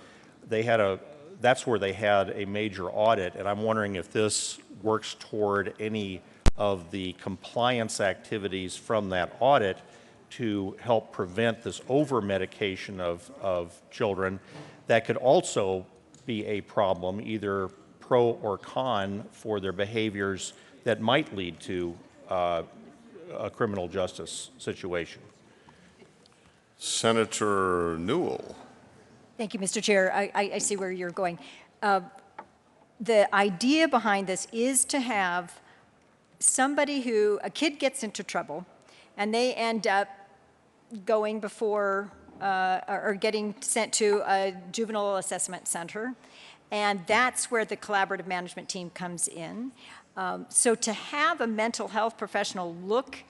that's where they had a major audit, and I'm wondering if this works toward any of the compliance activities from that audit to help prevent this over-medication of children that could also be a problem, either pro or con, for their behaviors that might lead to a criminal justice situation. Senator Newell. Thank you, Mr. Chair. I see where you're going. The idea behind this is to have a kid gets into trouble, and they end up going before or getting sent to a juvenile assessment center, and that's where the collaborative management team comes in. So to have a mental health professional look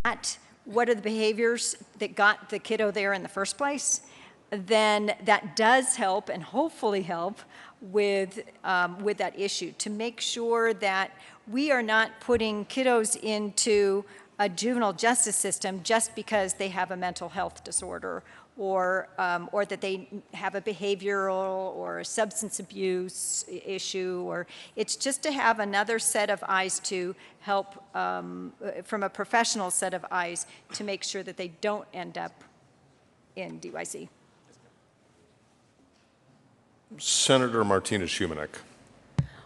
at what are the behaviors that got the kiddo there in the first place, then that does help and hopefully help with that issue, to make sure that we are not putting kiddos into a juvenile justice system just because they have a mental health disorder or that they have a behavioral or a substance abuse issue, or it's just to have another set of eyes to help, from a professional set of eyes, to make sure that they don't end up in DYC. Senator Martinez-Shemanek.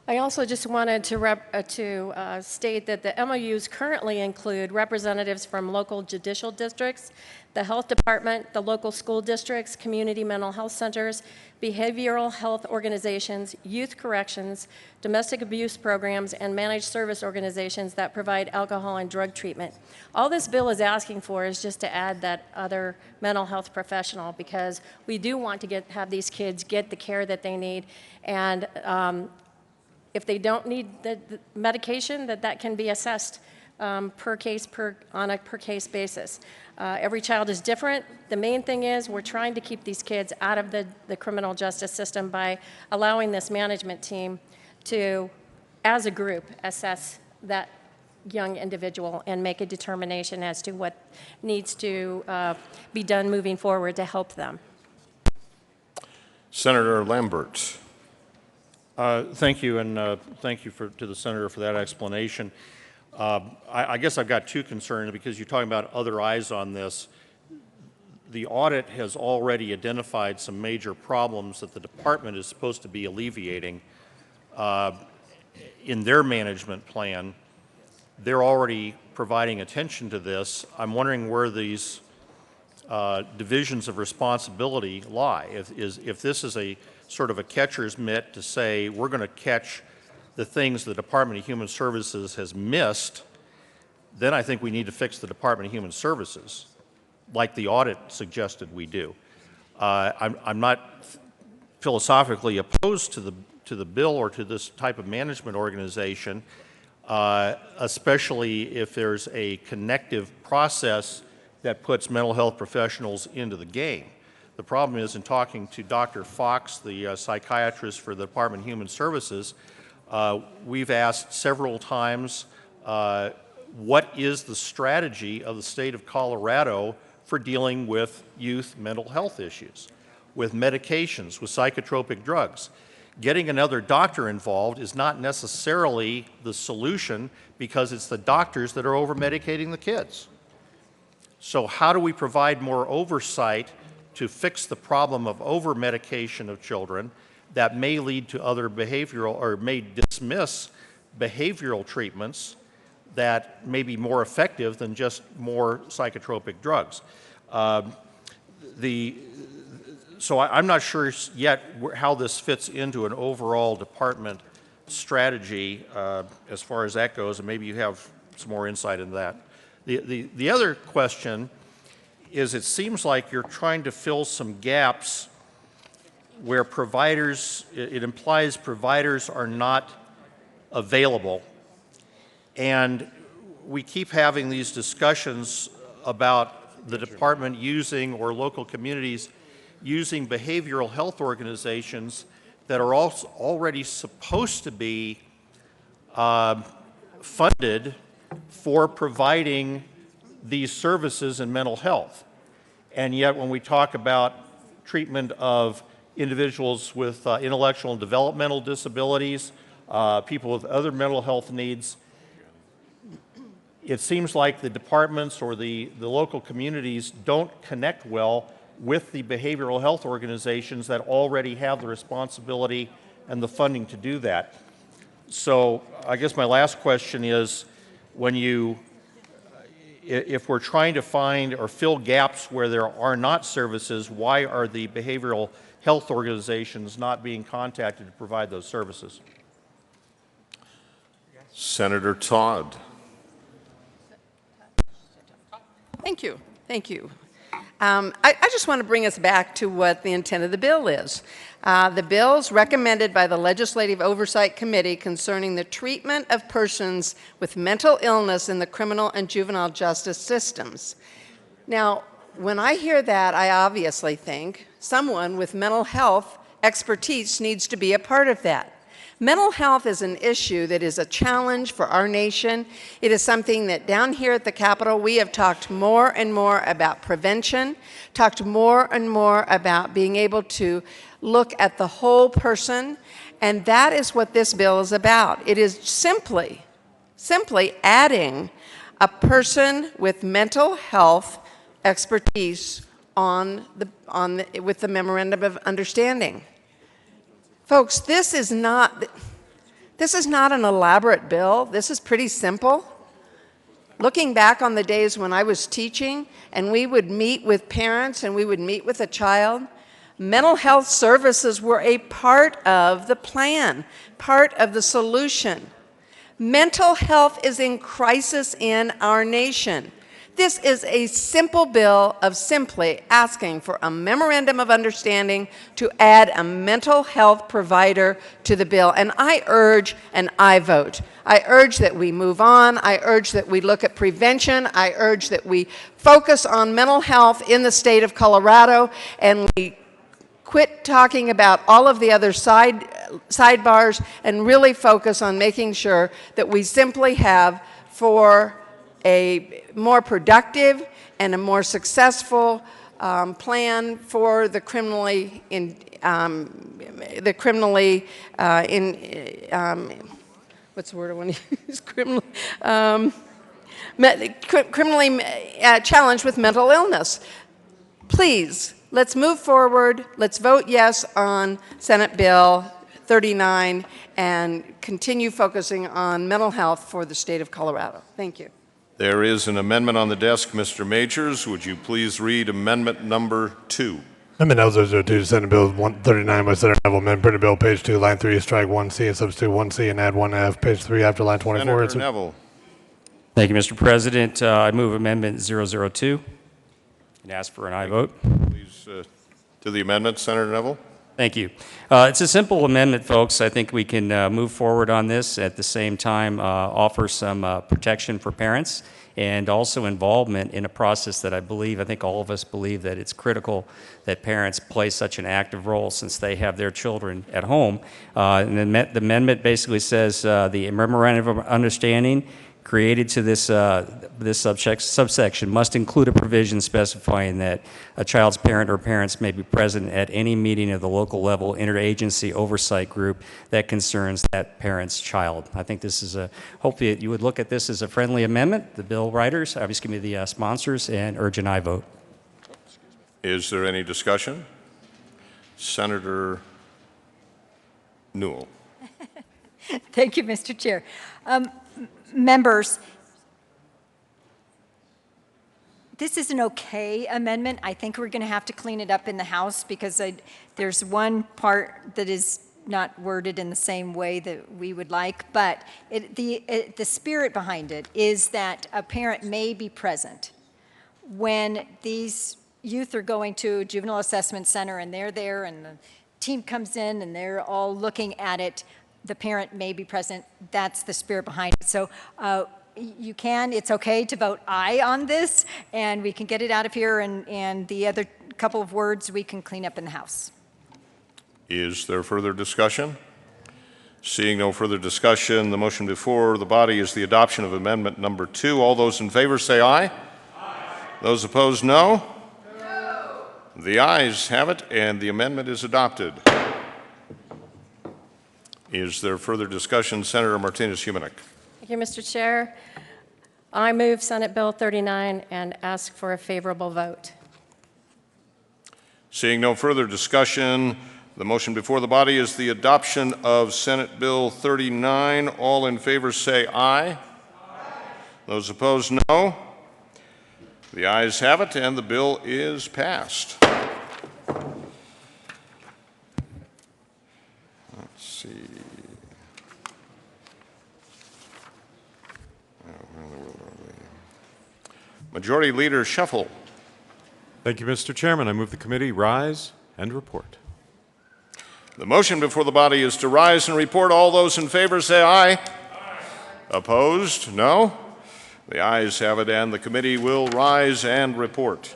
I also just wanted to state that the MOUs currently include representatives from local judicial districts, the health department, the local school districts, community mental health centers, behavioral health organizations, youth corrections, domestic abuse programs, and managed service organizations that provide alcohol and drug treatment. All this bill is asking for is just to add that other mental health professional, because we do want to have these kids get the care that they need, and if they don't need the medication, that can be assessed on a per case basis. Every child is different. The main thing is we're trying to keep these kids out of the criminal justice system by allowing this management team to, as a group, assess that young individual and make a determination as to what needs to be done moving forward to help them. Senator Lambert. Thank you, and thank you to the senator for that explanation. I guess I've got two concerns, because you're talking about other eyes on this. The audit has already identified some major problems that the department is supposed to be alleviating in their management plan. They're already providing attention to this. I'm wondering where these divisions of responsibility lie. If this is a sort of a catcher's mitt to say we're going to catch the things the Department of Human Services has missed, then I think we need to fix the Department of Human Services, like the audit suggested we do. I'm not philosophically opposed to the bill or to this type of management organization, especially if there's a connective process that puts mental health professionals into the game. The problem is, in talking to Dr. Fox, the psychiatrist for the Department of Human Services, we've asked several times, what is the strategy of the state of Colorado for dealing with youth mental health issues, with medications, with psychotropic drugs? Getting another doctor involved is not necessarily the solution, because it's the doctors that are over-medicating the kids. So how do we provide more oversight to fix the problem of over-medication of children that may lead to other behavioral, or may dismiss behavioral treatments that may be more effective than just more psychotropic drugs? So I'm not sure yet how this fits into an overall department strategy as far as that goes, and maybe you have some more insight into that. The other question is, it seems like you're trying to fill some gaps where providers, it implies providers are not available. And we keep having these discussions about the department using, or local communities using, behavioral health organizations that are also already supposed to be funded for providing these services in mental health. And yet when we talk about treatment of individuals with intellectual and developmental disabilities, people with other mental health needs, it seems like the departments or the local communities don't connect well with the behavioral health organizations that already have the responsibility and the funding to do that. So I guess my last question is, if we're trying to find or fill gaps where there are not services, why are the behavioral health organizations not being contacted to provide those services? Senator Todd. Thank you. Thank you. I just want to bring us back to what the intent of the bill is. The bill's recommended by the Legislative Oversight Committee concerning the treatment of persons with mental illness in the criminal and juvenile justice systems. Now, when I hear that, I obviously think someone with mental health expertise needs to be a part of that. Mental health is an issue that is a challenge for our nation. It is something that down here at the Capitol we have talked more and more about prevention, talked more and more about being able to look at the whole person, and that is what this bill is about. It is simply adding a person with mental health expertise with the Memorandum of Understanding. Folks, this is not an elaborate bill. This is pretty simple. Looking back on the days when I was teaching and we would meet with parents and we would meet with a child, mental health services were a part of the plan, part of the solution. Mental health is in crisis in our nation. This is a simple bill of simply asking for a memorandum of understanding to add a mental health provider to the bill. And I urge and I vote. I urge that we move on. I urge that we look at prevention. I urge that we focus on mental health in the state of Colorado and we quit talking about all of the other sidebars and really focus on making sure that we simply have for a more productive and a more successful plan for the criminally what's the word I want to use? Criminally challenged with mental illness. Please, let's move forward. Let's vote yes on Senate Bill 39 and continue focusing on mental health for the state of Colorado. Thank you. There is an amendment on the desk. Mr. Majors, would you please read amendment number 2? Amendment L002, Senate Bill 139 by Senator Neville, amend printed bill, page 2, line 3, strike 1C and substitute 1C and add 1F, page 3 after line 24. Senator Neville. Thank you, Mr. President. I move Amendment 002 and ask for an aye vote. Please, to the amendment, Senator Neville. Thank you. It's a simple amendment, folks. I think we can move forward on this, at the same time offer some protection for parents and also involvement in a process that I think all of us believe that it's critical that parents play such an active role since they have their children at home. And the amendment basically says the memorandum of understanding created to this subsection must include a provision specifying that a child's parent or parents may be present at any meeting of the local level interagency oversight group that concerns that parent's child. I think this is hopefully you would look at this as a friendly amendment, the bill writers, obviously the sponsors, and urge an aye vote. Is there any discussion? Senator Newell. Thank you, Mr. Chair. Members, this is an okay amendment. I think we're going to have to clean it up in the House because there's one part that is not worded in the same way that we would like, but the spirit behind it is that a parent may be present when these youth are going to a juvenile assessment center and they're there and the team comes in and they're all looking at it. The parent may be present. That's the spirit behind it. So it's okay to vote aye on this, and we can get it out of here, and the other couple of words we can clean up in the House. Is there further discussion? Seeing no further discussion, the motion before the body is the adoption of amendment number 2. All those in favor say aye. Aye. Those opposed, no? No. The ayes have it, and the amendment is adopted. Is there further discussion? Senator Martinez-Humanick. Thank you, Mr. Chair. I move Senate Bill 39 and ask for a favorable vote. Seeing no further discussion, the motion before the body is the adoption of Senate Bill 39. All in favor say aye. Aye. Those opposed, no. The ayes have it, and the bill is passed. Let's see. Majority Leader Shuffle. Thank you, Mr. Chairman. I move the committee rise and report. The motion before the body is to rise and report. All those in favor say aye. Aye. Opposed? No. The ayes have it, and the committee will rise and report.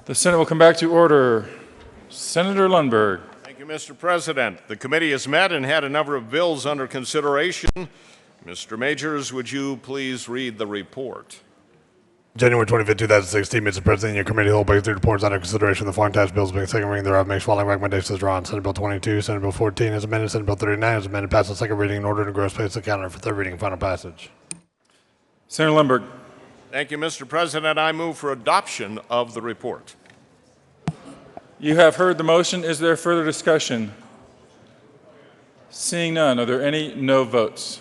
The Senate will come back to order. Senator Lundberg. Thank you, Mr. President. The committee has met and had a number of bills under consideration. Mr. Majors, would you please read the report? January 25, 2016, Mr. President, your committee hold based reports under consideration of the following tax bills being second reading thereof makes following recommendations drawn. Senate Bill 22, Senate Bill 14 is amended, Senate Bill 39 is amended, passed on second reading in order to gross place the calendar for third reading and final passage. Senator Lundberg. Thank you, Mr. President. I move for adoption of the report. You have heard the motion. Is there further discussion? Seeing none, are there any no votes?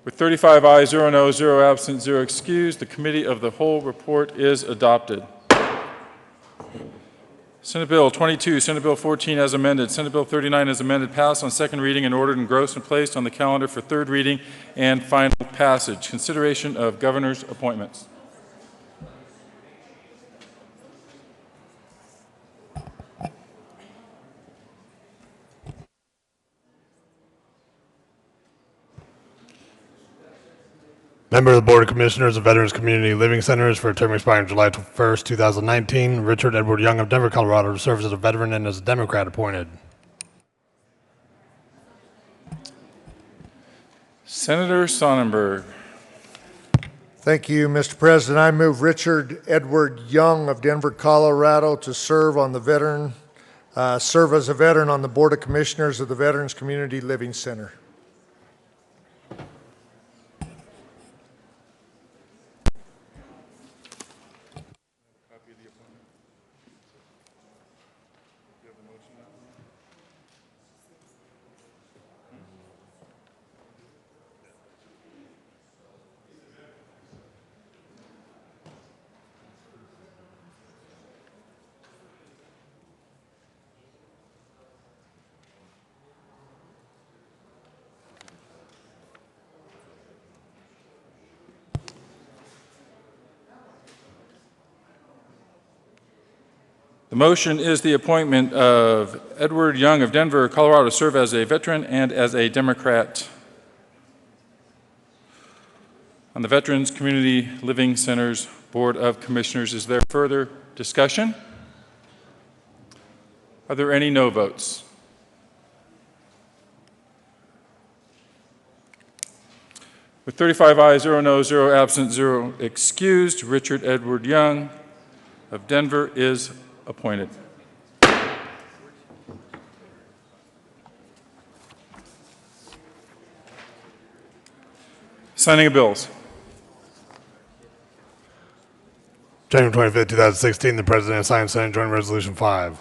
With 35 ayes, 0 no, 0 absent, 0 excused, the committee of the whole report is adopted. Senate Bill 22, Senate Bill 14 as amended, Senate Bill 39 as amended, passed on second reading and ordered and grossed and placed on the calendar for third reading and final passage. Consideration of governor's appointments. Member of the Board of Commissioners of Veterans Community Living Centers for a term expiring July 1st, 2019, Richard Edward Young of Denver, Colorado, serves as a veteran and as a Democrat appointed. Senator Sonnenberg. Thank you, Mr. President. I move Richard Edward Young of Denver, Colorado to serve as a veteran on the Board of Commissioners of the Veterans Community Living Center. The motion is the appointment of Edward Young of Denver, Colorado, to serve as a veteran and as a Democrat on the Veterans Community Living Centers Board of Commissioners. Is there further discussion? Are there any no votes? With 35 ayes, 0 no, 0 absent, 0 excused, Richard Edward Young of Denver is appointed. Signing of bills. January 25, 2016, the President signed Senate Joint Resolution 5.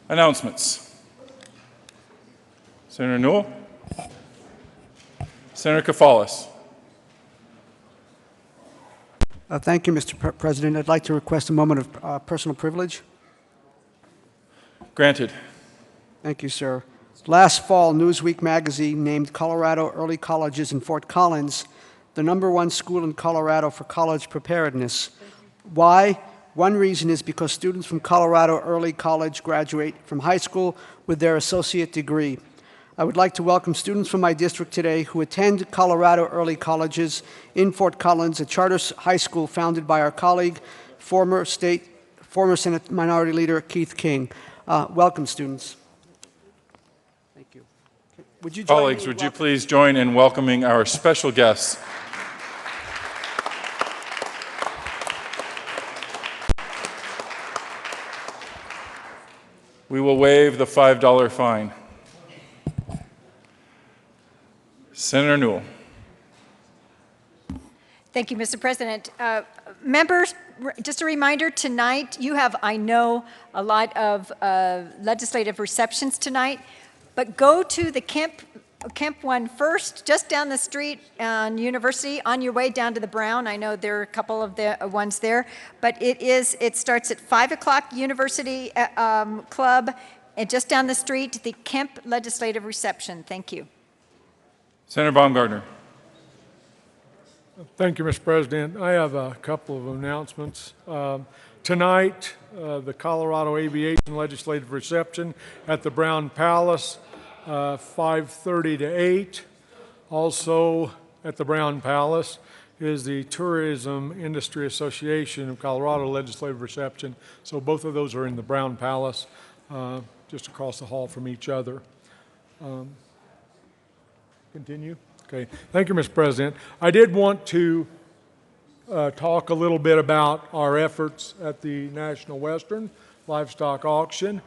Announcements. Senator Newell. Senator Kafalis. Thank you, Mr. President. I'd like to request a moment of personal privilege. Granted. Thank you, sir. Last fall, Newsweek magazine named Colorado Early Colleges in Fort Collins the #1 school in Colorado for college preparedness. Why? One reason is because students from Colorado Early College graduate from high school with their associate degree. I would like to welcome students from my district today who attend Colorado Early Colleges in Fort Collins, a charter high school founded by our colleague, former Senate Minority Leader Keith King. Welcome, students. Thank you. Would you join Colleagues, me in would you please join in welcoming our special guests? We will waive the $5 fine. Senator Newell. Thank you, Mr. President. Members, just a reminder, tonight you have, I know, a lot of legislative receptions tonight, but go to the Kemp one first, just down the street on University, on your way down to the Brown. I know there are a couple of the ones there, but it starts at 5 o'clock, University Club, and just down the street, the Kemp Legislative Reception. Thank you. Senator Baumgartner. Thank you, Mr. President. I have a couple of announcements. Tonight, the Colorado Aviation Legislative Reception at the Brown Palace, 5:30 to 8. Also at the Brown Palace is the Tourism Industry Association of Colorado Legislative Reception. So both of those are in the Brown Palace, just across the hall from each other. Continue? Okay. Thank you, Mr. President. I did want to talk a little bit about our efforts at the National Western Livestock Auction.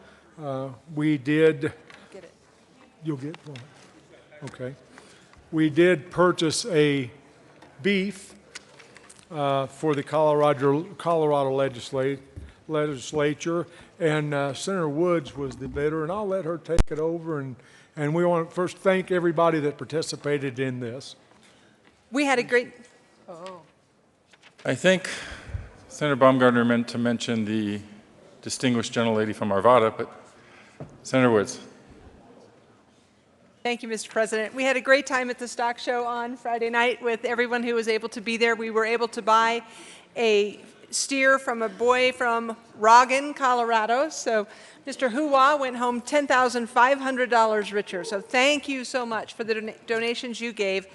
We did... Get it. You'll get one. Okay. We did purchase a beef for the Colorado legislature, and Senator Woods was the bidder, and I'll let her take it over, and we want to first thank everybody that participated in this. We had a great... Oh. I think Senator Baumgartner meant to mention the distinguished gentlelady from Arvada, but Senator Woods. Thank you, Mr. President. We had a great time at the stock show on Friday night with everyone who was able to be there. We were able to buy a steer from a boy from Roggen, Colorado. So Mr. Hua went home $10,500 richer. So thank you so much for the donations you gave.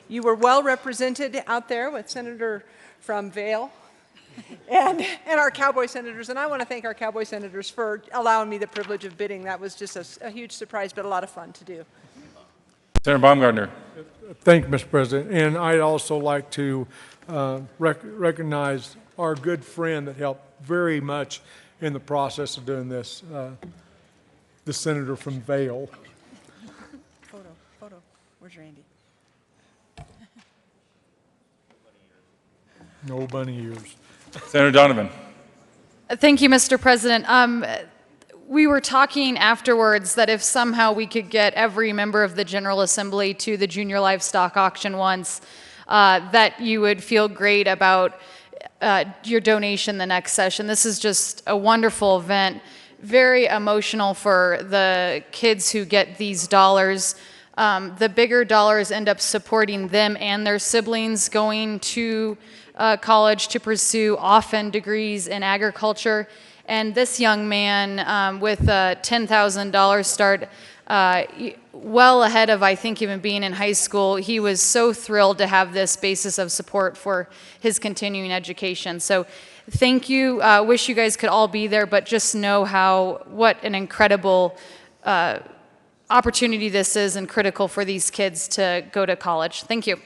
You were well represented out there with Senator from Vail and our Cowboy senators. And I want to thank our Cowboy senators for allowing me the privilege of bidding. That was just a huge surprise, but a lot of fun to do. Senator Baumgartner. Thank you, Mr. President. And I'd also like to recognize our good friend that helped very much in the process of doing this, the senator from Vail. Photo. Where's Randy? No bunny ears. Senator Donovan. Thank you, Mr. President. We were talking afterwards that if somehow we could get every member of the General Assembly to the Junior Livestock Auction once, that you would feel great about your donation the next session. This is just a wonderful event, very emotional for the kids who get these dollars. The bigger dollars end up supporting them and their siblings going to college to pursue often degrees in agriculture. And this young man with a $10,000 start, well ahead of, I think, even being in high school, he was so thrilled to have this basis of support for his continuing education. So thank you. Wish you guys could all be there, but just know what an incredible opportunity this is and critical for these kids to go to college. Thank you.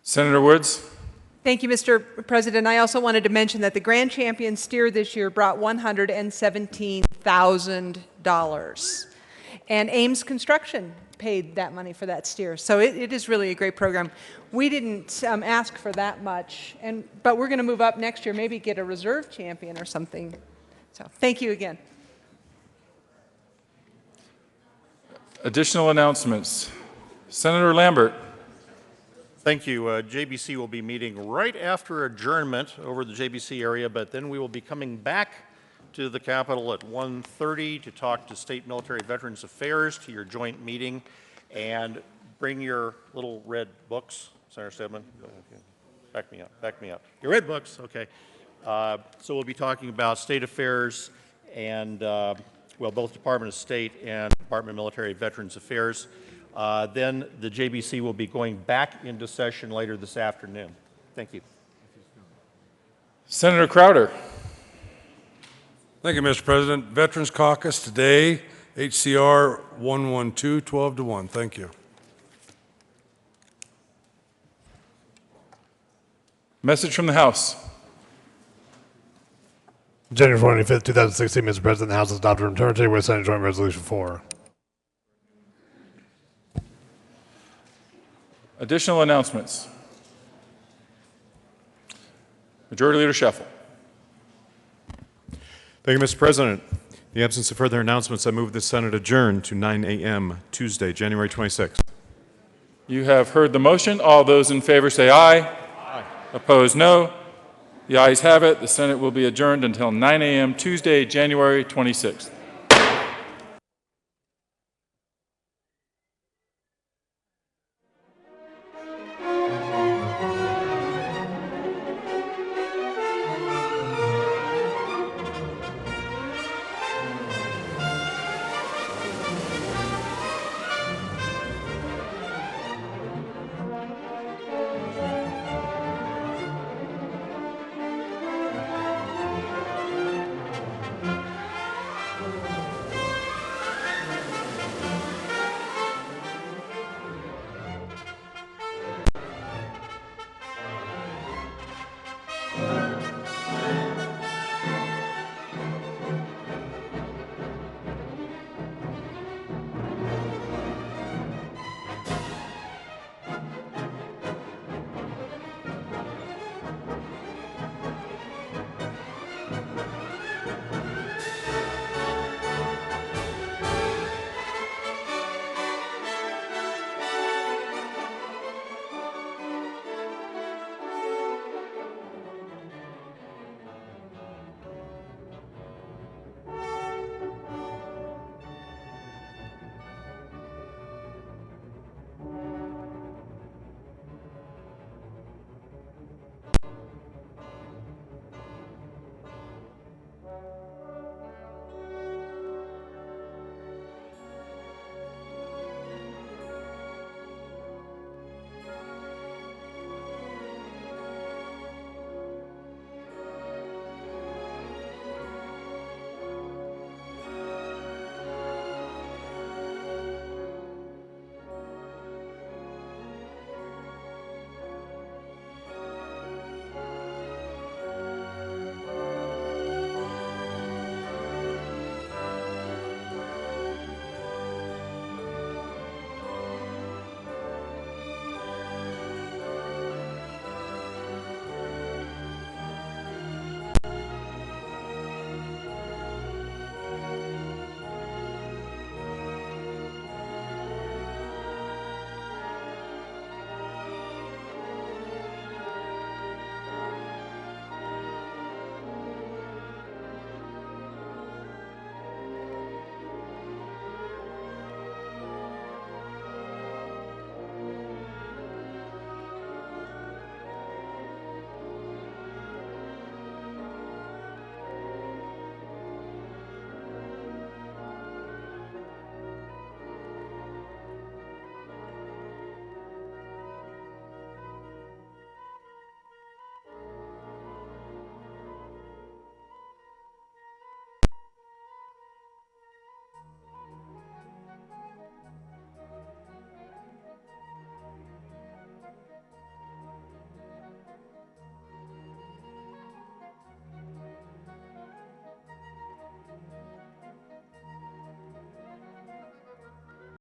Senator Woods. Thank you, Mr. President. I also wanted to mention that the grand champion steer this year brought $117,000. And Ames Construction paid that money for that steer. So it is really a great program. We didn't ask for that much, but we're going to move up next year, maybe get a reserve champion or something. So thank you again. Additional announcements. Senator Lambert. Thank you. JBC will be meeting right after adjournment over the JBC area, but then we will be coming back to the Capitol at 1:30 to talk to State Military Veterans Affairs, to your joint meeting, and bring your little red books. Senator Stedman, back me up. Your red books, okay. So we'll be talking about state affairs and, well, both Department of State and Department of Military Veterans Affairs. Then the JBC will be going back into session later this afternoon. Thank you. Senator Crowder. Thank you, Mr. President. Veterans Caucus today, HCR 112, 12 to 1. Thank you. Message from the House. January 25th, 2016, Mr. President, the House has adopted and returned with Senate Joint Resolution 4. Additional announcements. Majority Leader Scheffel. Thank you, Mr. President. In the absence of further announcements, I move the Senate adjourn to 9 a.m. Tuesday, January 26th. You have heard the motion. All those in favor say aye. Aye. Opposed, no. The ayes have it. The Senate will be adjourned until 9 a.m. Tuesday, January 26th.